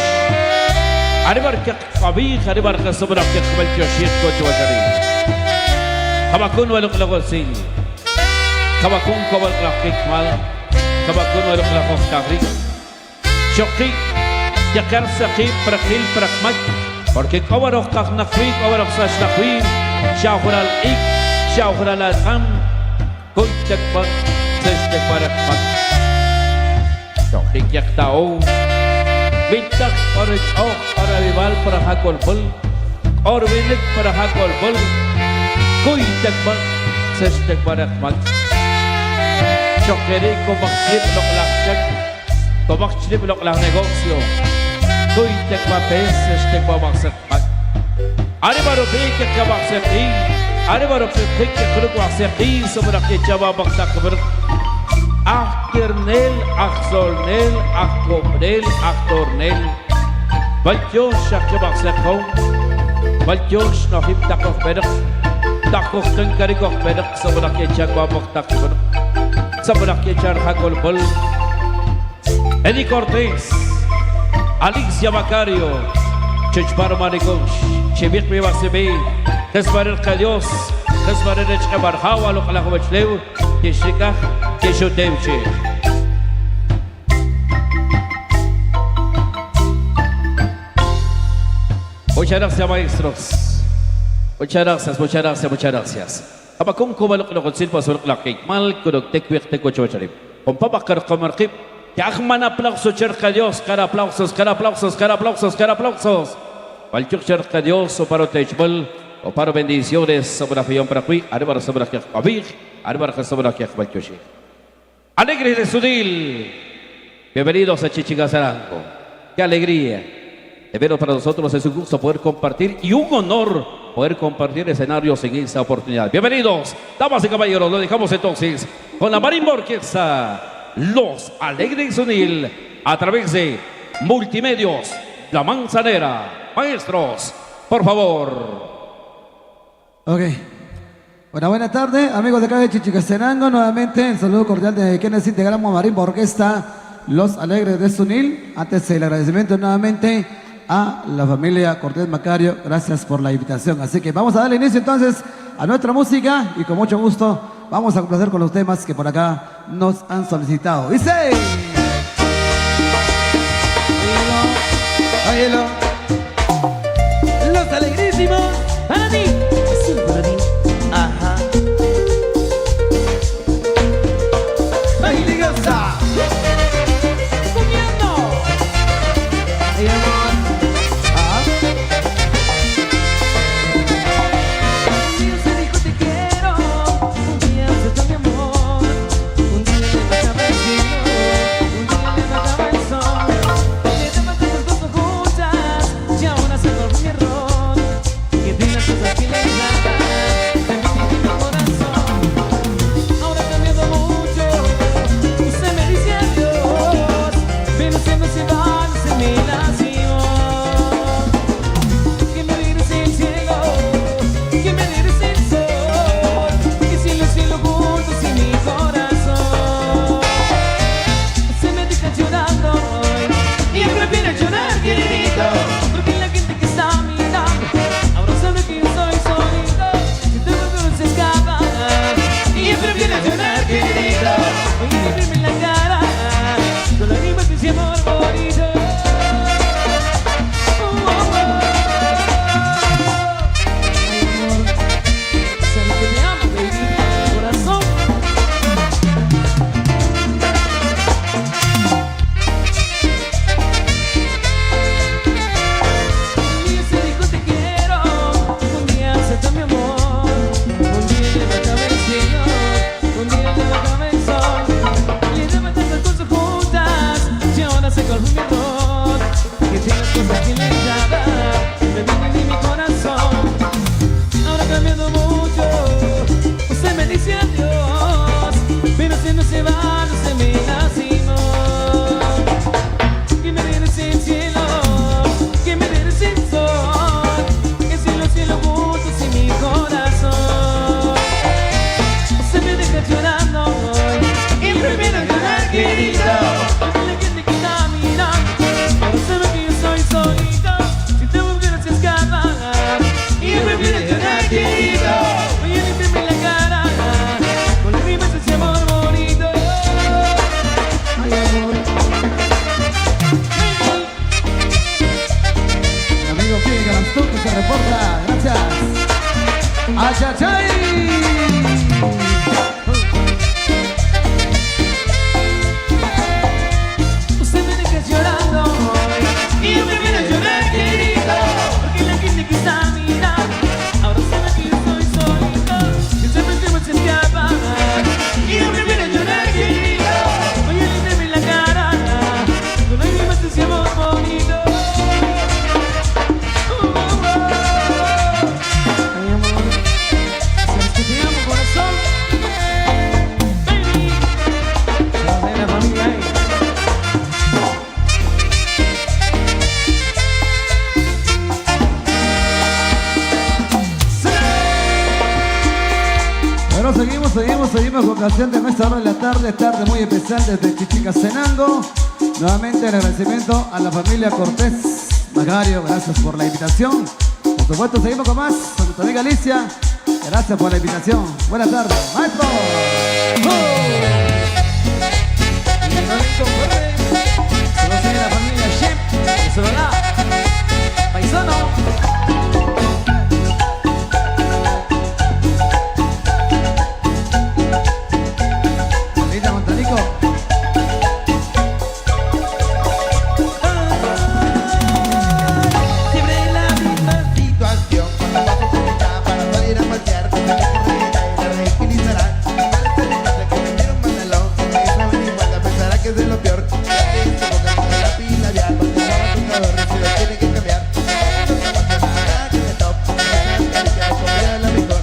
Arbar kabir arbar sabra ke baljoshi ko chwajari. Kabakun waluk lagosin, kabakun kawal lakik mal, kabakun waluk lakok tagri. Shoki, yakar sakib prakil prakmat, porque kawarok kak nakwi, kawarok sas nakwi, syauhural ik, syauhural alham, kuitek bat, sestek barakmat. Shoki yak tao, bintak para chok para vival para hakol bul, or vinik para hakol bul. Kuy tekbal, ses tekbal akmat. Chokeri ko bakit lok lakchak, ko bakit lok lak negosyo. Kuy tekbal pes, ses tekbal baksak. Ari baru pikir ke baksaki, ari baru pikir ke kruk baksaki, seberak ke jawab baksak ber. Akhirnel, aksolnel, akomnel, aktornel. Baljos syakya baksakau, baljos nahim takoh bedak. Takok tengkari kok bedak sebelah kejar babak takut sebelah kejar hakol bol Eddie Cortés Alicia Macario Chechbar Maricos Chebik Mewasebe Kesbarer Kadios Kesbarer Chkabar Hawa lo kalah wachlew Keshikah Keshotevche Muchas gracias maestros. Muchas gracias, muchas gracias, muchas gracias. Abakung kubalok na konsil pasulok lakik mal kudog tekwik tekwacho charib. Kumpabakar kamarkip. Yakman aplausos cerca Dios, cara aplausos, cara aplausos, cara aplausos, cara aplausos. Palchuk cerca Dios o para techbol o para bendiciones sobre la fión para qui, arriba sobre la kabir, arriba sobre la balchoshi. Alegre de Sudil. Bienvenidos a Chichicastenango. Qué alegría de veros para nosotros, es un gusto poder compartir y un honor poder compartir escenarios en esta oportunidad. Bienvenidos, damas y caballeros, lo dejamos entonces con la Marimba Orquesta Los Alegres Unil a través de Multimedios La Manzanera. Maestros, por favor. Ok. Bueno, buenas tardes, amigos de acá de Chichicastenango. Nuevamente, el saludo cordial de quienes integramos a Marimba Orquesta Los Alegres de Sunil. Antes el agradecimiento nuevamente a la familia Cortés Macario, gracias por la invitación. Así que vamos a darle inicio entonces a nuestra música y con mucho gusto vamos a complacer con los temas que por acá nos han solicitado. Dice... Óyelo, Los alegrísimos para ti. Sí, para ti. Ajá. baile goza. Comiendo. Ay, amor. Ah. seguimos con canción de nuestra hora de la tarde, tarde muy especial desde Chichicastenango. Nuevamente el agradecimiento a la familia Cortés Magario, gracias por la invitación. Por supuesto, seguimos con más, con nuestra amiga Alicia, gracias por la invitación. Buenas tardes, maestro. Solo sigue la familia Shep, solo la paisano. Linda Montanico. Siempre la misma situación cuando paso por mi casa para salir a pasear con la carrera y la requilizará. Mal se le cuenta que me quiero un pantalón, que me saben igual, pensará que es de lo peor. Se boca con la pila vial, porque no va a tocar, si lo tiene que cambiar. No se pasa nada que me top, no se caricia, comida la mejor.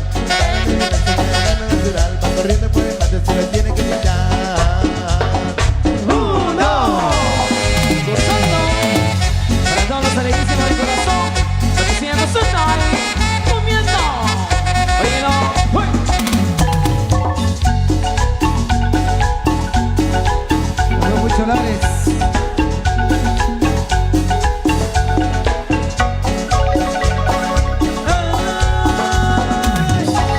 Gana natural, va corriendo por el mate, si lo tiene que quitar. Para todos los alegrísimos del corazón, lo que sigan nosotros, comiendo. Óyelo, ¡uy! Luego mucho Lares. Siempre la misma situación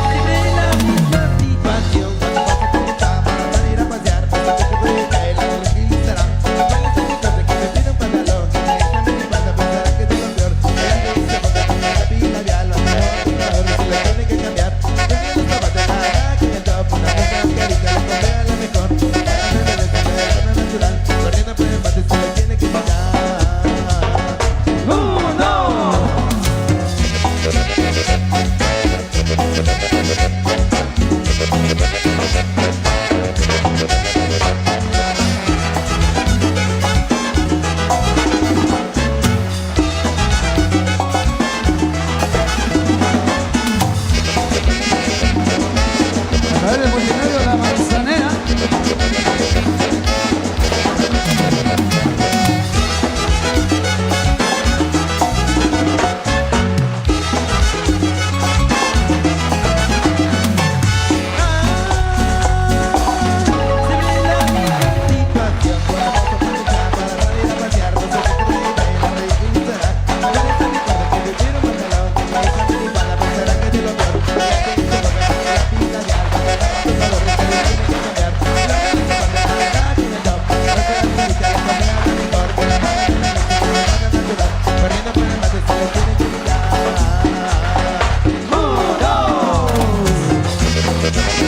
cuando paso por mi casa para salir a pasear, pensar que puede caer la requilizará. Mal se le cuenta que me pide un pantalón, que me examen mi espalda, pensará que es de lo peor. Se boca con la pila vial, lo mejor, si lo tiene que cambiar. Tenía los zapatos nada que el top, una cosa caricia, la correa la mejor. Gana natural, corriendo por el mate, si lo tiene que quitar. A través del multimedio La Manzanera.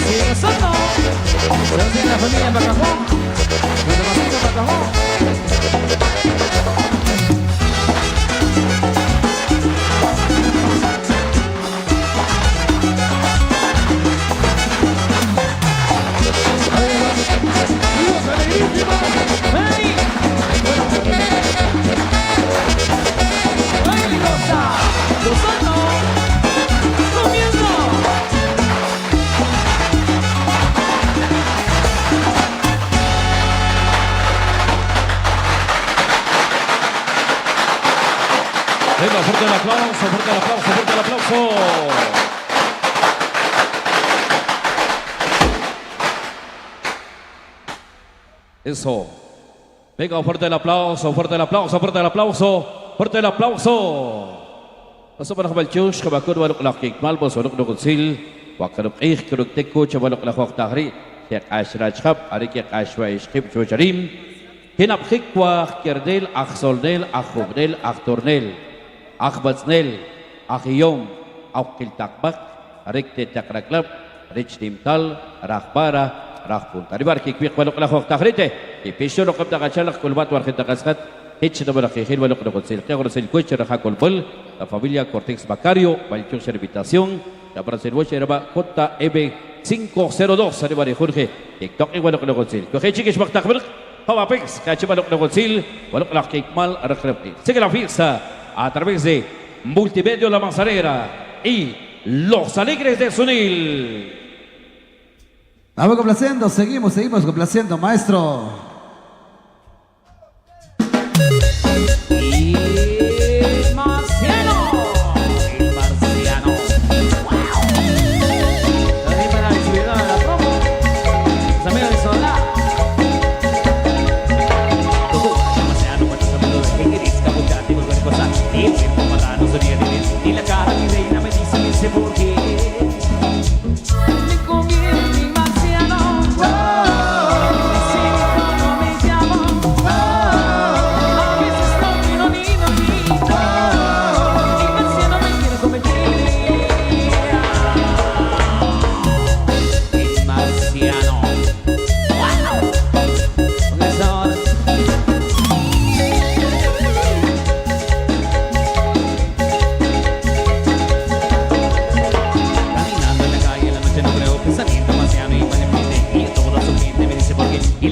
Sigue nosotros. Solo sigue la familia Bacajón, los demasitos Bacajón. ¡Hey! ¡Ay, cosa! ¡Nosotros! ¡Comienzo! Venga, fuerte el aplauso, fuerte el aplauso, fuerte el aplauso. Eso. Venga, fuerte el aplauso, fuerte el aplauso, fuerte el aplauso, fuerte el aplauso. Eso para el chush, que va a curvar la kikmal, vos va a consil, va a curvar que lo te coche, va a la juega tahri, que ashrach hab, ari que ashwa ishkip chucharim, que na pkikwa, kirdel, achsoldel, achubdel, achtornel, achbatsnel, achiyom, achkiltakbak, rikte takraklab, rich timtal, rahbara, راح تقريبا كي كبير ولو لا خوف تخريته يبيشو لو قبل غشلك كل بات ورخت تقسخت هيتش دبر خيخيل ولو قد قلت سيل قرر سيل كوتش رخا كل بل la familia Cortex Bacario cualquier servitación la Brasilboche era J EB 502 arriba de Jorge TikTok igual que lo consil que chiquis baktakbir Hava Pix que chiva lo consil ولو la Kikmal rekrep sigue la fiesta a través de Multimedia La Manzanera y Los Alegres de Sunil. Vamos complaciendo, seguimos complaciendo, maestro. El marciano. El marciano. Wow. También para la visibilidad de la promo.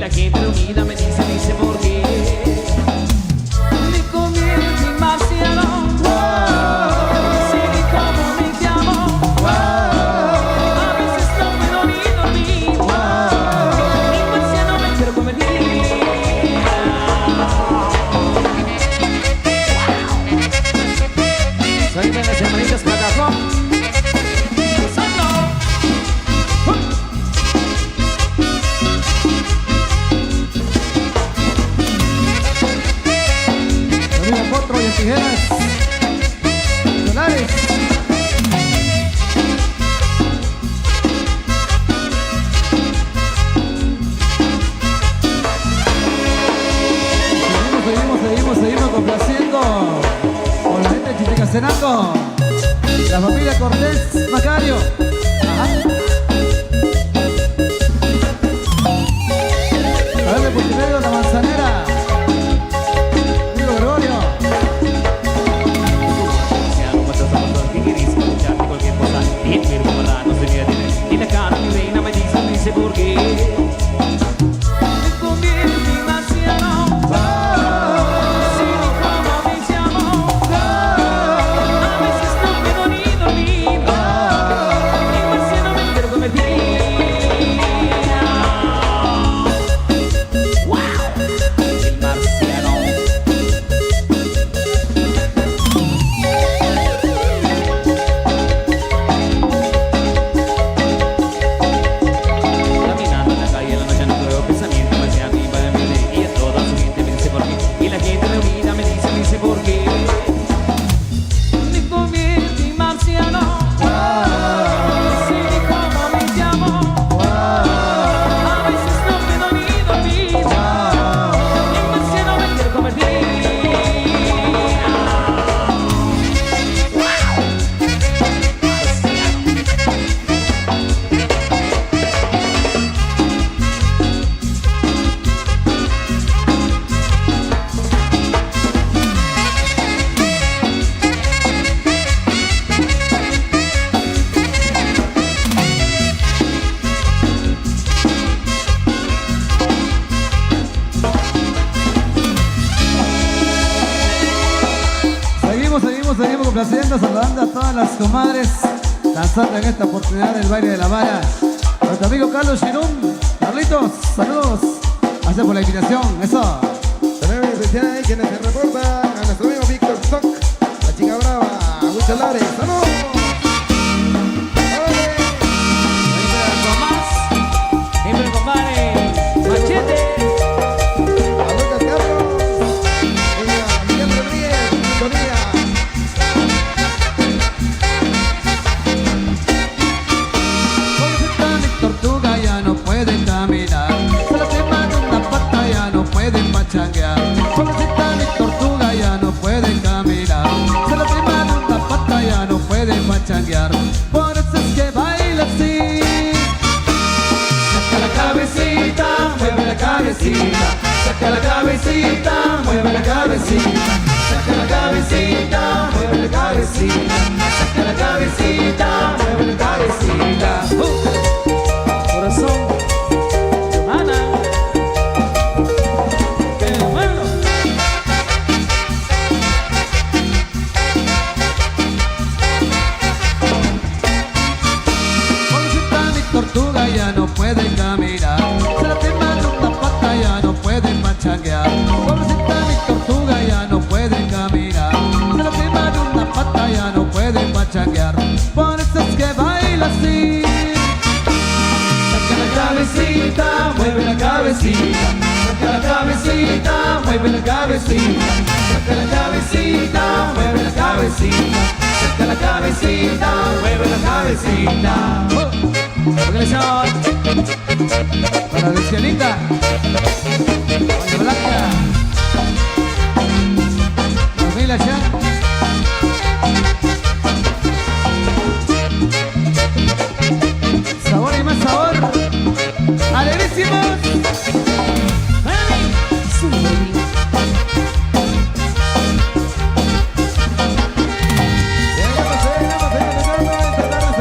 la gente reunida me dice por qué. Me convierte en marciano. Sigue como me llamo. A veces no puedo ni dormir. En marciano me quiero convertir. Soy de las hermanitas Patacón. Camila Potro y en tijeras. Solares. Seguimos complaciendo con la gente de Chichicastenango. La familia Cortés Macario. Ajá. A ver, por medio la manzanera. Amigo Gregorio. Cualquier cosa, y el cuerpo para no se me detiene. Y la cara mi reina me dice por qué. Me convierte en marciano. Sigue como me llamo. A veces no puedo ni dormir. En marciano me quiero convertir. Wow, el marciano. Caminando en la calle en la noche no creo pensamiento me hacia mí para mí y a toda su gente me dice por qué. Y la gente reunida me dice por qué. Me convierte en marciano. Sigue como me llamo. A veces no puedo ni dormir. En marciano me quiero convertir. Seguimos complaciendo, saludando a todas las comadres danzando en esta oportunidad del baile de la vara. A nuestro amigo Carlos Shirun. Carlitos, saludos. Gracias por la invitación, eso. También especial ahí quienes se reportan a nuestro amigo Víctor Stock, la chica brava, Huicho Lares. ¡Saludos! Siempre compadre Machete. A Lucas Carlos, Miguel Rodríguez, Antonía. Mi tortuga ya no puede caminar. Solo te mando una pata, ya no puede pachanguear. Pobrecita mi tortuga ya no puede caminar. Solo te mando una pata, ya no puede pachanguear. Por eso es que baila así. Saca la cabecita, mueve la cabecita. Saca la cabecita, mueve la cabecita. Saca la cabecita, mueve la cabecita. Saca la cabecita, mueve la cabecita. Corazón, hermana, el pueblo. Pobrecita mi tortuga ya no puede caminar. Se la te mando una pata, ya no puede pachanguear. Pobrecita mi tortuga ya no puede caminar. Se la te mando una pata, ya no puede pachanguear. Por eso es que baila así. Saca la cabecita, mueve la cabecita. Saca la cabecita, mueve la cabecita. Saca la cabecita, mueve la cabecita. Saca la cabecita, mueve la cabecita. Organización. Para Lucianita, Doña Blanca, familia Chan. Sabor y más sabor. ¡Alegrísimos!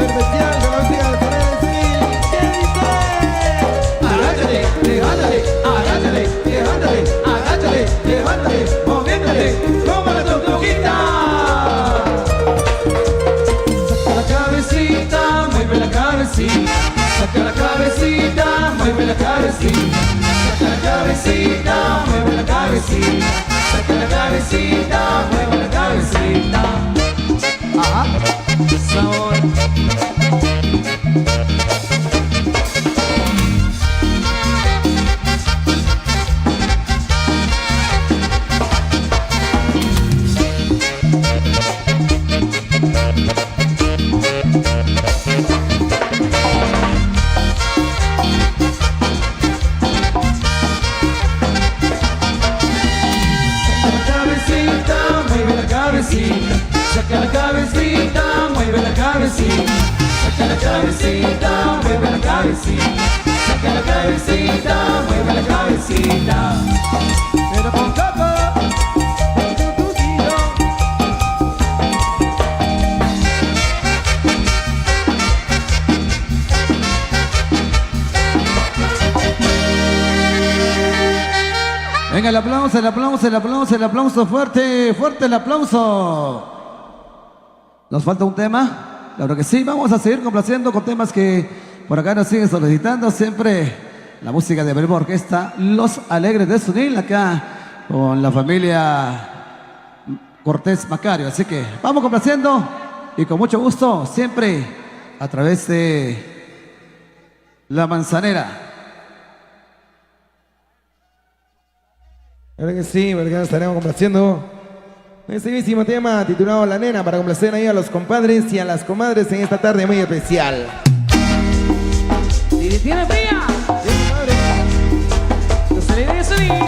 Especial con la música de Paredes. ¿Qué dice? Ándale, ándale, la cabecita, mueve la cabecita, saca la cabecita, mueve la cabecita. Ajá. Sabor. Saca la cabecita, mueve la cabecita, saca la cabecita, mueve la cabecita, saca la cabecita, mueve la cabecita. Pero con coco, con tutito. Venga, el aplauso, el aplauso, el aplauso, el aplauso, fuerte, fuerte el aplauso. ¿Nos falta un tema? Claro que sí, vamos a seguir complaciendo con temas que por acá nos siguen solicitando. Siempre la música de Belmo Orquesta, Los Alegres de Sunil, acá con la familia Cortés Macario. Así que vamos complaciendo y con mucho gusto, siempre a través de La Manzanera. Claro que sí, porque estaremos complaciendo este mismo tema titulado La Nena para complacer ahí a los compadres y a las comadres en esta tarde muy especial. Y tiene fría. Los alegres de Sunil.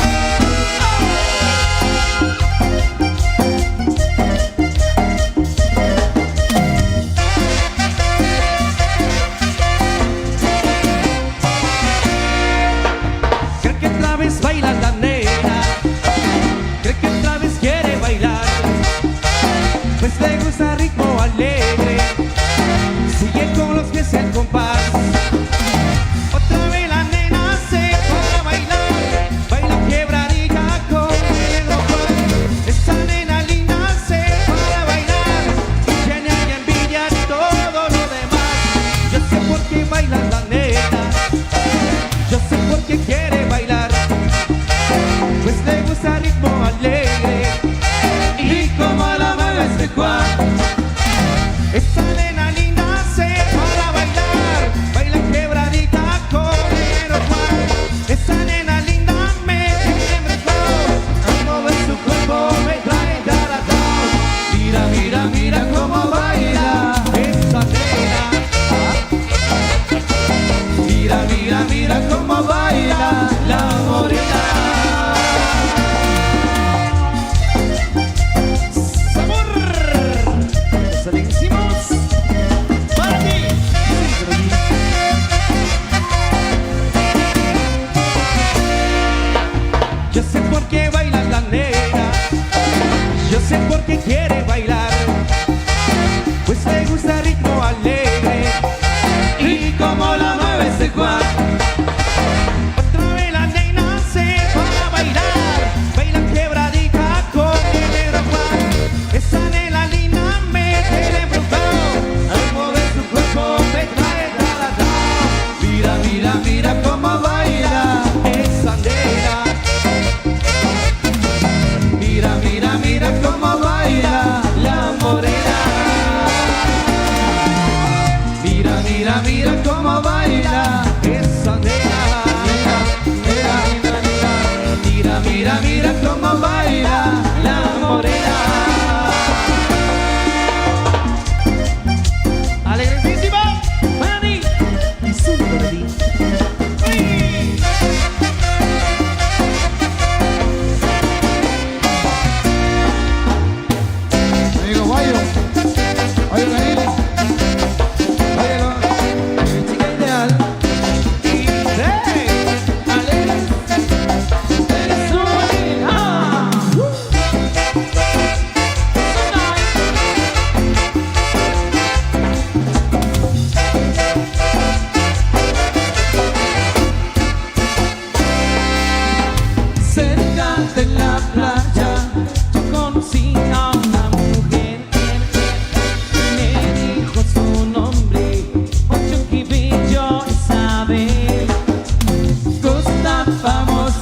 Creo que otra vez baila la nena. Creo que otra vez quiere bailar. Pues le gusta ritmo alegre. Sigue con los pies en compás. Otra vez la nena.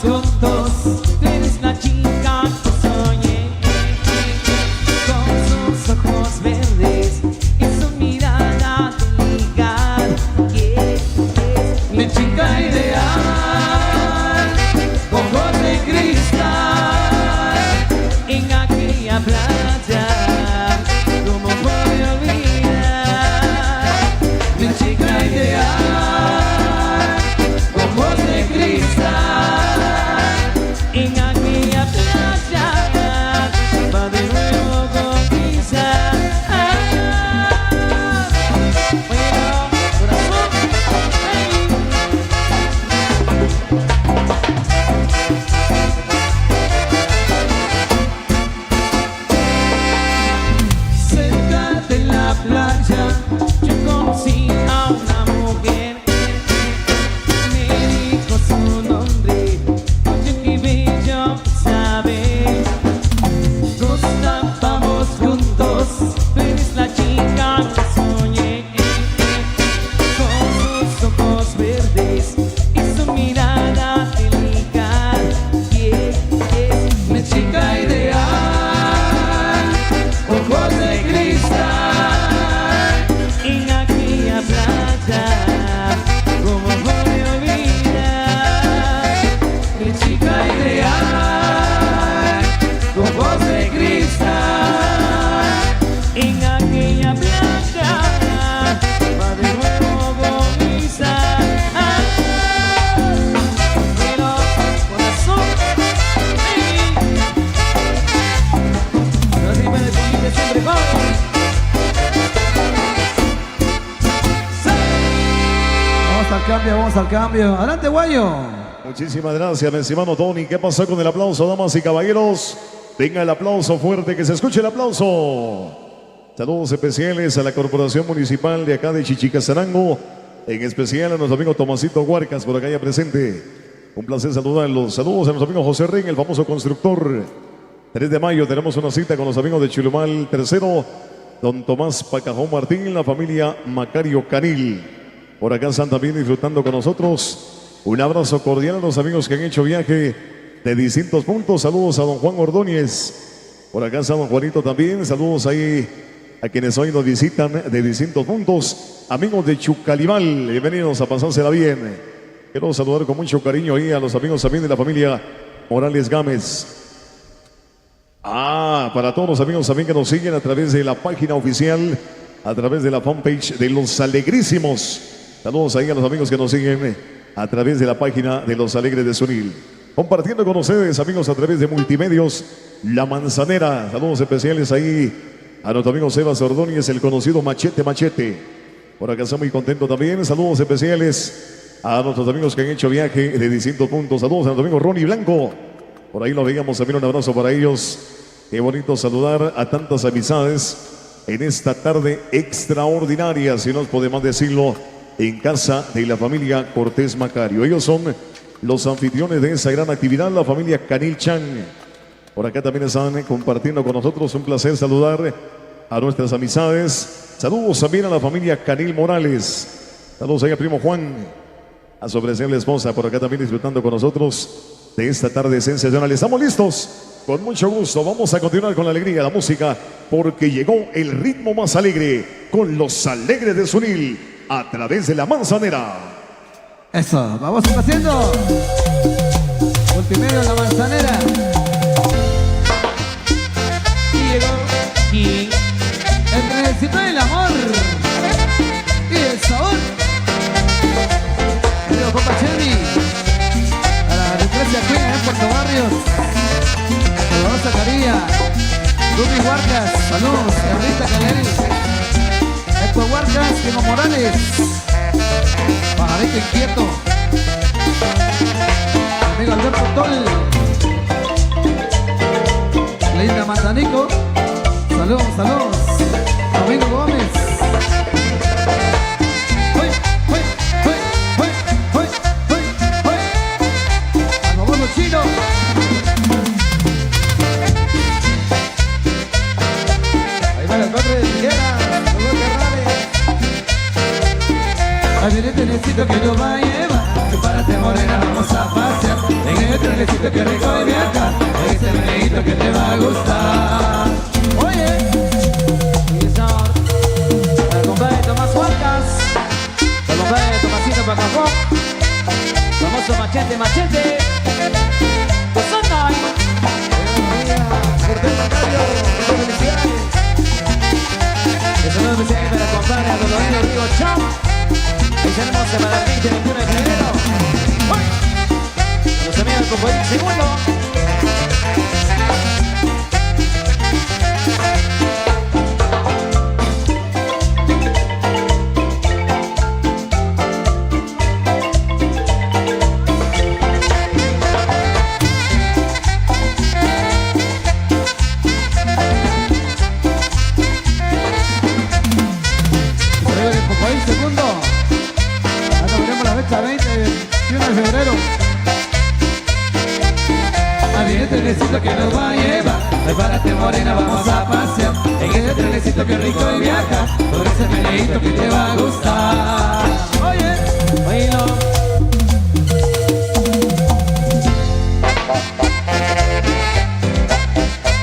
juntos. Tú eres la chica que soñé, con sus ojos verdes y su mirada delicada. Es mi chica ideal, ojos de cristal, en aquella playa. ¿Cómo puedo olvidar mi chica ideal, ojos de cristal, en aquella playa? Va de nuevo con quizás. Bueno, corazón, hey. Cerca de la playa yo conocí a una mujer. Me dijo su nombre, oye qué bello saber. Nos estábamos juntos, tú eres la chica que soñé, con sus ojos verdes y su mirada delicada. Es mi chica ideal, ojos de cristal, en aquella playa. ¿Cómo voy a olvidar mi chica ideal, ojos de cristal, en aquella playa? Va de nuevo con Lisa. Pero corazón, hey. No dime de conmigo siempre con. Vamos al cambio. Adelante, Guayo. Muchísimas gracias, mi estimado Tony. ¿Qué pasó con el aplauso, damas y caballeros? Venga el aplauso fuerte, que se escuche el aplauso. Saludos especiales a la Corporación Municipal de acá de Chichicastenango, en especial a nuestro amigo Tomasito Huarcas, por acá ya presente. Un placer saludarlos. Saludos a nuestro amigo José Ring, el famoso constructor. 3 de mayo tenemos una cita con los amigos de Chulumal III, don Tomás Pacajón Martín, la familia Macario Canil. Por acá están también disfrutando con nosotros. Un abrazo cordial a los amigos que han hecho viaje de distintos puntos. Saludos a don Juan Ordóñez. Por acá está don Juanito también. Saludos ahí a quienes hoy nos visitan de distintos puntos. Amigos de Chucalimal, bienvenidos a pasársela bien. Quiero saludar con mucho cariño ahí a los amigos también de la familia Morales Gámez. Para todos los amigos también que nos siguen a través de la página oficial, a través de la fanpage de Los Alegrísimos. Saludos ahí a los amigos que nos siguen a través de la página de Los Alegres de Sunil. Compartiendo con ustedes, amigos, a través de Multimedios La Manzanera. Saludos especiales ahí a nuestro amigo Sebas Ordóñez, el conocido Machete Machete. Por acá está muy contento también. Saludos especiales a nuestros amigos que han hecho viaje de distintos puntos. Saludos a nuestro amigo Ronnie Blanco. Por ahí lo veíamos también, un abrazo para ellos. Qué bonito saludar a tantas amistades en esta tarde extraordinaria, si no podemos decirlo, en casa de la familia Cortés Macario. Ellos son los anfitriones de esa gran actividad, la familia Canil Chan. Por acá también están compartiendo con nosotros. Un placer saludar a nuestras amistades. Saludos también a la familia Canil Morales. Saludos ahí a primo Juan, a su apreciable esposa, por acá también disfrutando con nosotros de esta tarde sensacional. Estamos listos, con mucho gusto. Vamos a continuar con la alegría, la música, porque llegó el ritmo más alegre con Los Alegres de Sunil a través de La Manzanera. Eso, vamos haciendo. Multimedia La Manzanera. Y llegó y Entre el éxito y el amor y el sabor. Amigo compa Chevy, a la Lucrecia Queen en Puerto Barrios, Salvador Zacarías, Ruby Huarcas, saludos, Carlita Caleri, Héctor Huarcas, Diego Morales, Pajarito Inquieto, amigo Alberto Tol, Linda Manzanico, saludos, saludos, Domingo Gómez. Chino. Ahí va el padre de Tijera, los Carrales. Ay, mire, necesito que yo vaya, que párate morena, vamos a pasear. En este machete. Pues son hoy. El saludo especial para el compadre Adolorino Río Chao. Ahí tenemos para el 20 y 21 de febrero. ¡Uy! Los amigos del Compadre Segundo. Segundo, ahora veremos la fecha 20 y 21 de febrero. Viene el trenecito que nos va a llevar. Prepárate morena, vamos a pasear en ese trenecito que rico y viaja por ese meneíto que te va a gustar. Oye, oílo.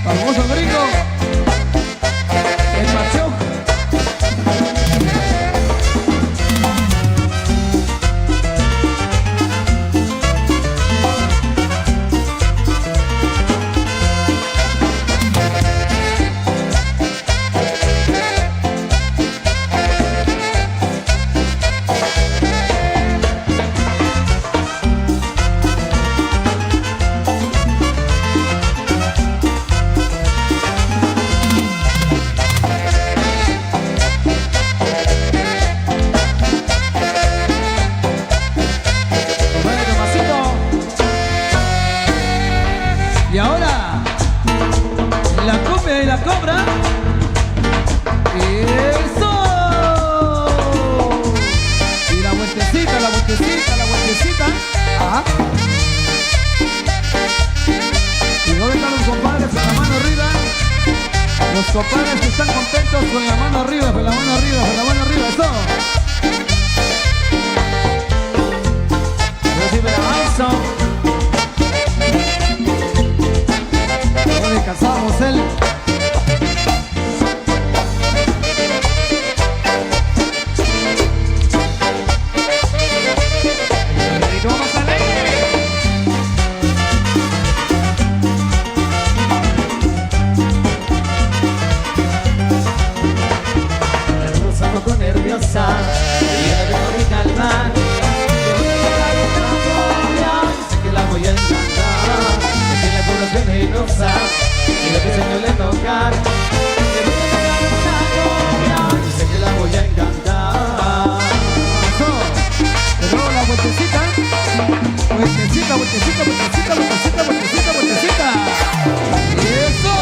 Famoso gringo, el macho. Y ahora, la cumbia y la cobra. ¡Eso! Y la vueltecita, la vueltecita, la vueltecita. Ajá. ¿Y dónde están los compadres con la mano arriba? Los compadres que están contentos con la mano arriba, con la mano arriba, con la mano arriba. ¡Eso! Recibe la avanzo. Descansamos él. Vamos a leer. La rosa un poco nerviosa y la tengo que calmar. Sé que la voy a encantar. Es que la cobra es venenosa. Y lo que se me le tocar, le voy a tocar una novia y sé que la voy a encantar. Eso. Pero la vueltecita. Vueltecita, vueltecita, vueltecita, vueltecita, vueltecita, vueltecita. Eso.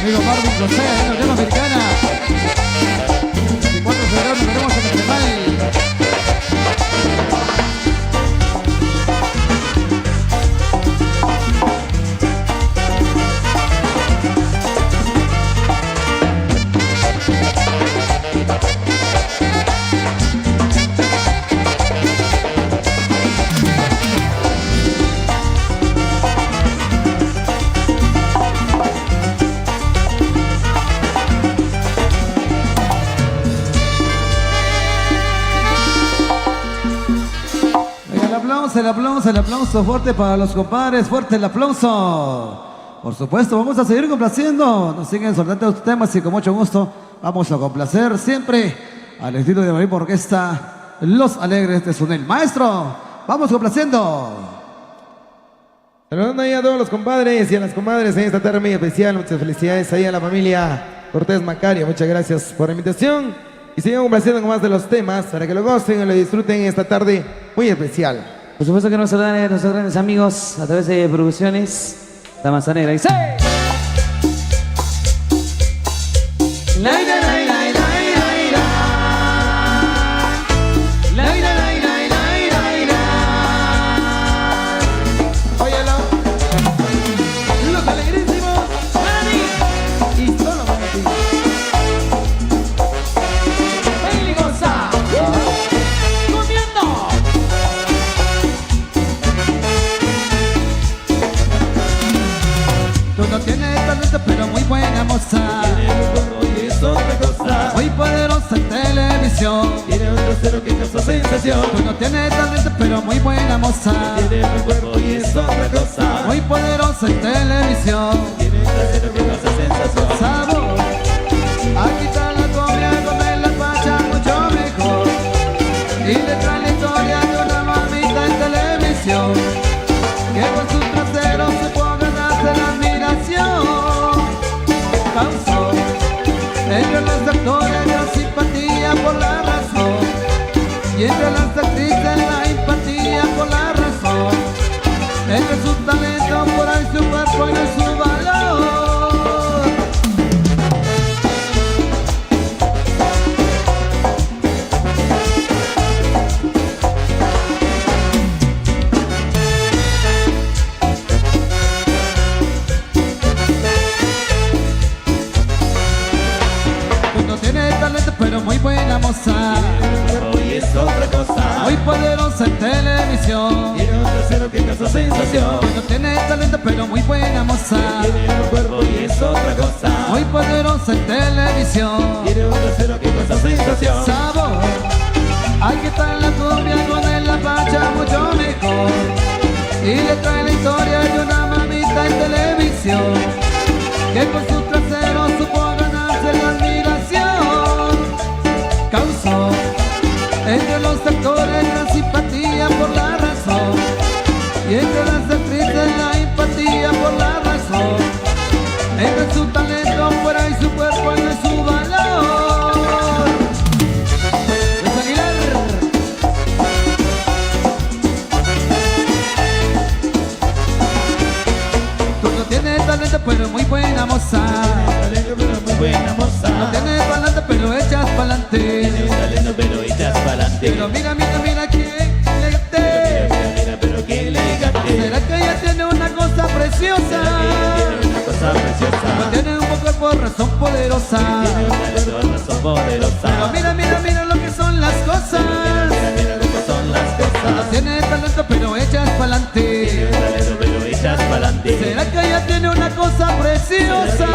Amigo Marvin José, en la Unión Americana. 24 de febrero nos veremos en el Tremal. el aplauso fuerte para los compadres, fuerte el aplauso. Por supuesto, vamos a seguir complaciendo. Nos siguen soltando los temas y con mucho gusto vamos a complacer siempre al estilo de Marimba Orquesta Los Alegres de Sunel. Maestro, vamos complaciendo. Saludando ahí a todos los compadres y a las comadres en esta tarde muy especial. Muchas felicidades ahí a la familia Cortés Macario. Muchas gracias por la invitación. Y sigan complaciendo con más de los temas para que lo gocen y lo disfruten en esta tarde muy especial. Por supuesto que nos saludan a nuestros grandes amigos a través de Producciones La Manzanera. Y ¡sí! Los alegrísimos para mí y solo para ti. ¡Baile y goza! ¡Comiendo! Tú no tienes talento pero muy buena moza. Muy poderosa en televisión. Tiene un trasero que causa sensación. Tú no tienes talento pero muy buena moza. Tiene buen cuerpo y es otra cosa. Muy poderosa en televisión. Tiene un trasero que causa sensación. Sabor, aquí está la comida, comer la pacha mucho mejor. Y le trae la historia de una mamita en televisión, que con su trasero supo ganarse la admiración. Causó entre los actores la simpatía por la razón, y entre las actrices la empatía por la razón. Entre su talento por ahí su cuerpo y su valor. Tú no tienes talento pero muy buena moza. Y es otra cosa. Muy poderosa en televisión. Tiene un trasero que causa sensación. Tú no tienes talento pero muy buena moza. Tiene buen cuerpo y es otra cosa. Muy poderosa en televisión. Tiene un trasero que causa sensación. Sabor, aquí está la cumbia con el la pacha mucho mejor. Y le trae la historia de una mamita en televisión, que con su trasero supo ganarse la admiración. Causó entre los actores la simpatía por la razón, y entre las actrices la empatía por la razón. Entre su talento fuera y su cuerpo y su valor. Luis Aguilar. Tú no tienes talento pero muy buena moza. Talento pero muy buena moza. No tienes talento pero echas pa'lante. Tiene un talento pero echas pa'lante. Pero mira, mira, mira quién le gaté. Mira, pero qué elegante. ¿Será que ella tiene una cosa preciosa? Tiene una cosa preciosa. No tiene un poco por razón poderosa. Tiene un talento razón poderosa. Pero mira, mira, mira lo que son las cosas. Mira lo que son las No cosas. tiene talento pero echas pa'lante. Tiene un talento pero echas pa'lante. ¿Será que ella tiene una cosa preciosa?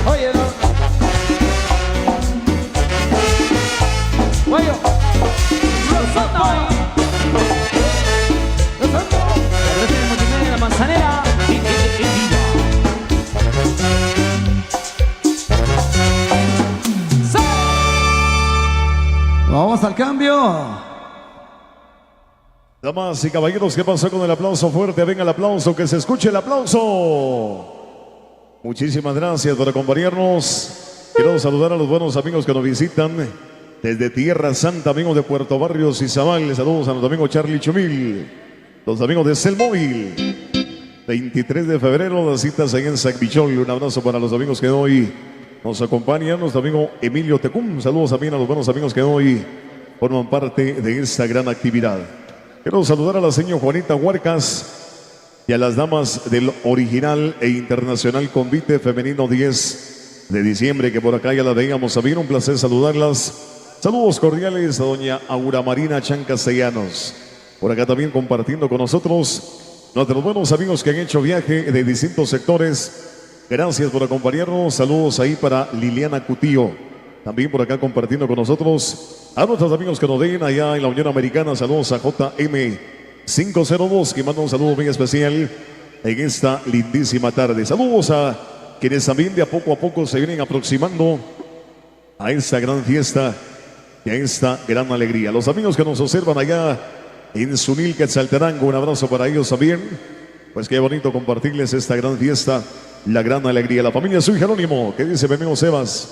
Oye, no. Guayo. La Manzanera. Vamos al cambio. Damas y caballeros, ¿qué pasó con el aplauso fuerte? Venga el aplauso, que se escuche el aplauso. Muchísimas gracias por acompañarnos. Quiero saludar a los buenos amigos que nos visitan desde Tierra Santa, amigos de Puerto Barrios y Zabal. Saludos a nuestro amigo Charlie Chumil, los amigos de Celmóvil. 23 de febrero, las citas ahí en Sacbichol. Un abrazo para los amigos que hoy nos acompañan. Nuestro amigo Emilio Tecum. Saludos también a los buenos amigos que hoy forman parte de esta gran actividad. Quiero saludar a la señora Juanita Huarcas y a las damas del original e internacional convite femenino 10 de diciembre, que por acá ya la veíamos a bien. Un placer saludarlas. Saludos cordiales a doña Aura Marina Chan Castellanos. Por acá también compartiendo con nosotros nuestros buenos amigos que han hecho viaje de distintos sectores. Gracias por acompañarnos. Saludos ahí para Liliana Cutío. también por acá compartiendo con nosotros. A nuestros amigos que nos ven allá en la Unión Americana, saludos a JM502, que manda un saludo muy especial en esta lindísima tarde. Saludos a quienes también de a poco se vienen aproximando a esta gran fiesta y a esta gran alegría. Los amigos que nos observan allá en Sunil, Quetzaltenango, un abrazo para ellos también. Pues qué bonito compartirles esta gran fiesta, la gran alegría. La familia Soy Jerónimo, que dice mi amigo Sebas,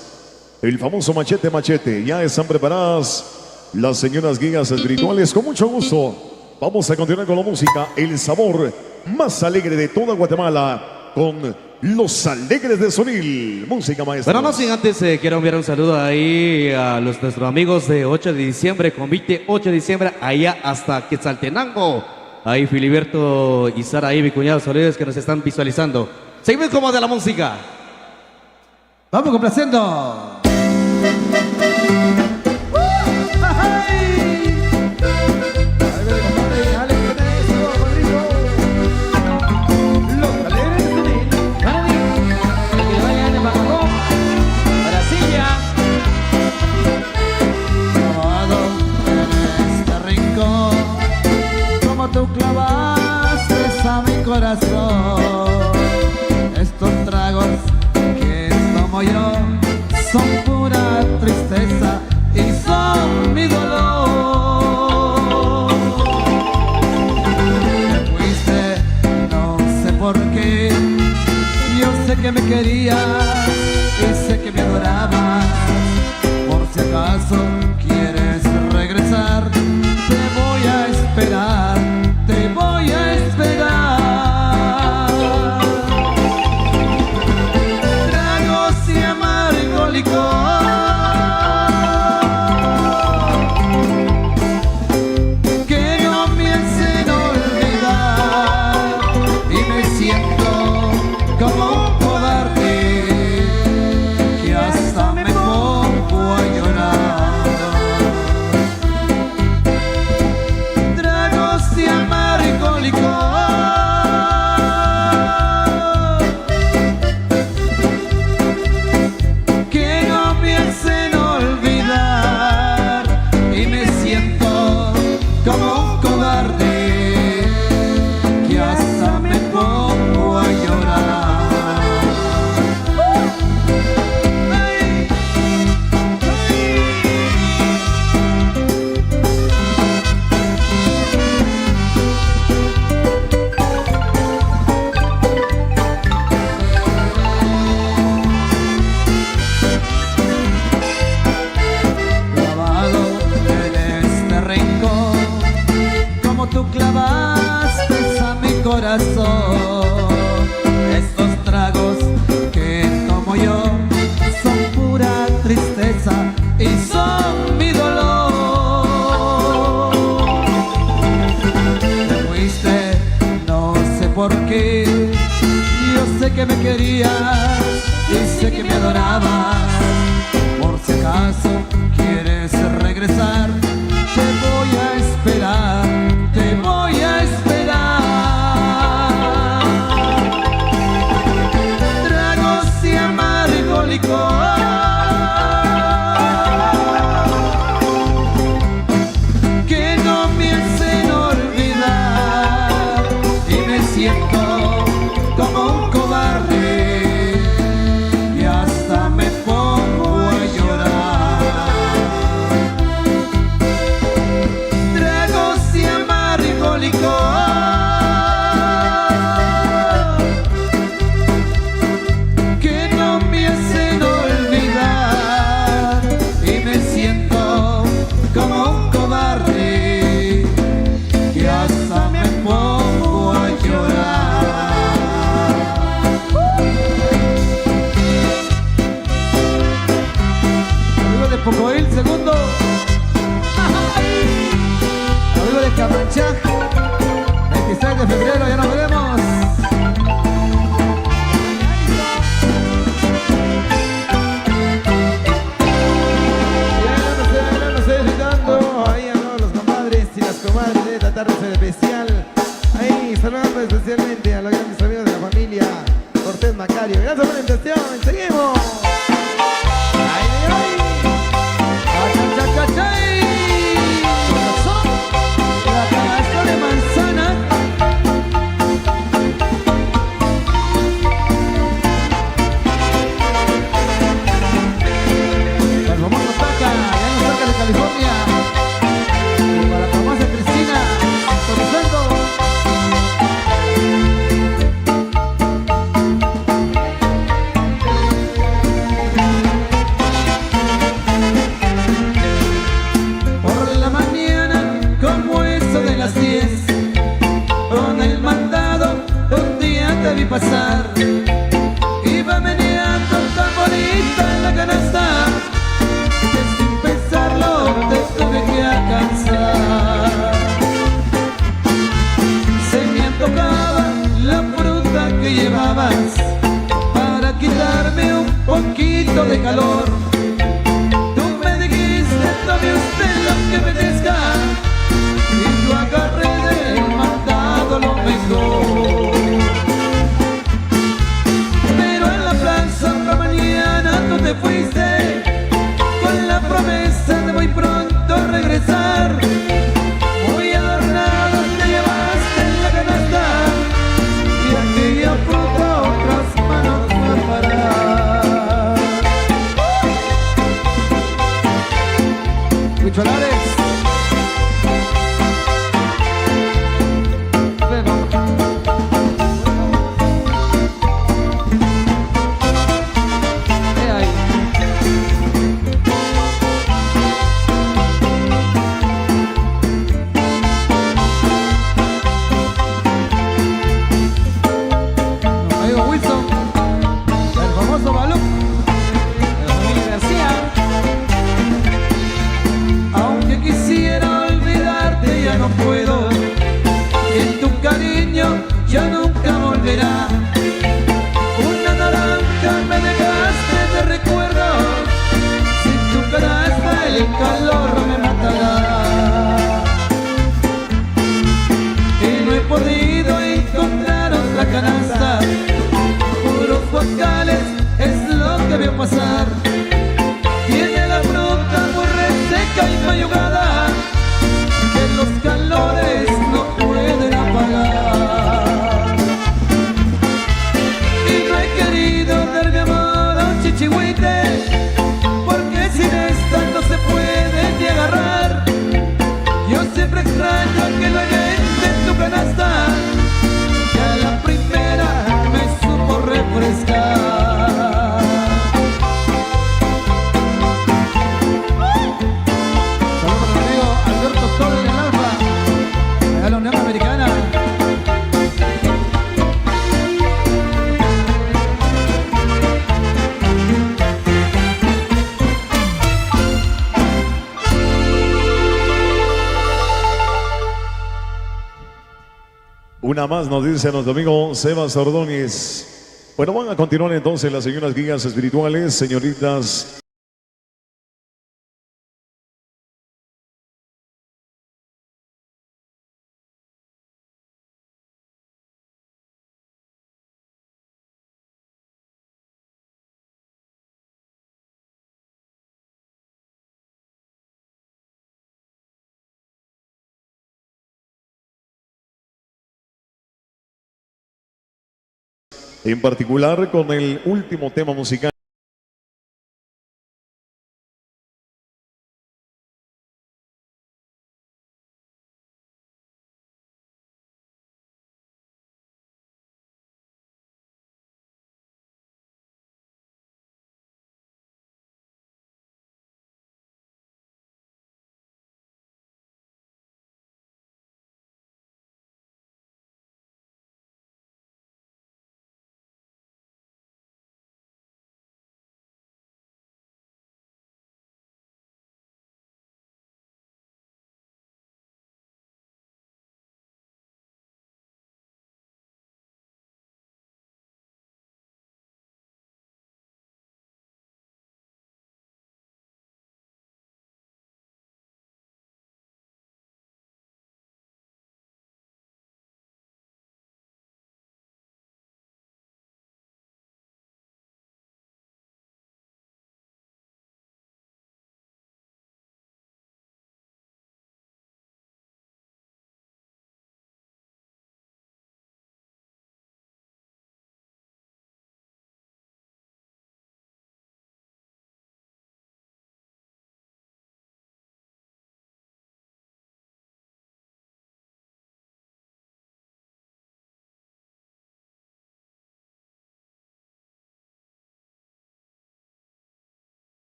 el famoso machete. Ya están preparadas las señoras guías espirituales. Con mucho gusto vamos a continuar con la música, el sabor más alegre de toda Guatemala, con los Alegres de Sunil. Música, maestra. Bueno, no sin antes quiero enviar un saludo ahí a nuestros amigos de 8 de diciembre, convite 8 de diciembre, allá hasta Quetzaltenango. Ahí Filiberto y Sara, ahí mi cuñado, saludos que nos están visualizando. Seguimos con más de la música. Vamos complaciendo. Tú clavaste a mi corazón. Estos tragos que tomo yo son pura tristeza y son mi dolor. Te fuiste, no sé por qué. Yo sé que me querías y sé que me adorabas. Por si acaso quieres regresar, te voy a esperar. Te voy a esperar. Tragos y amargo licor que no me hacen olvidar, y me siento como un cobarde que hasta me pongo a llorar. Tragos y amargo licor que no me hacen olvidar, y me siento como un cobarde que hasta me pongo a llorar. ¡Ay! Clavado en este rincón, como tú clavaste a mi corazón. Estos tragos que tomo yo son pura tristeza y son mi dolor. Te fuiste, no sé por qué. Yo sé que me querías y sé que me adorabas. Por si acaso quieres regresar, te voy a esperar, te voy a esperar. Tragos y amargo licor que no me hacen olvidar, y me siento como un cobarde y hasta me pongo a llorar. Tragos y amargo licor que no me hacen olvidar, y me siento como un cobarde que hasta me pongo a llorar. Amigo de Pocoil, segundo. Amigo de Camanchá, 26 de febrero, ya nos veremos. Ya no sé, gritando. Ahí a todos los comadres y las comadres de esta tarde especial. Ahí saludando especialmente a los grandes amigos de la familia Cortés Macario. Gracias por la invitación. Seguimos. Ay, ay, ay. regresar. Iba meneando tan bonita en la canasta que sin pensarlo te tuve que alcanzar. Se me antojaba la fruta que llevabas para quitarme un poquito de calor. Tú me dijiste, tome usted lo que me apetezca, y yo agarré del mandado lo mejor. Pero en la plaza otra mañana tú te fuiste con la promesa de muy pronto regresar. Muy adornado te llevaste en la canasta y aquella fruta otras manos fue a parar. Huicholares. Aunque quisiera olvidarte ya no puedo, en tu cariño ya nunca volverá. Una naranja me dejaste de recuerdo, sin tu canasta el calor me matará. Y no he podido encontrar otra canasta, puros guacales es lo que veo pasar. Tiene la fruta muy reseca y mayugada que los calores no pueden apagar. Y no he querido dar mi amor a un chichihuite, porque sin esta no se puede ni agarrar. Yo siempre extraño que lo invente en tu canasta, que a la primera me supo refrescar. Una más nos dice nuestro amigo Sebas Ordóñez. Bueno, van a continuar entonces las señoras guías espirituales, señoritas. En particular con el último tema musical.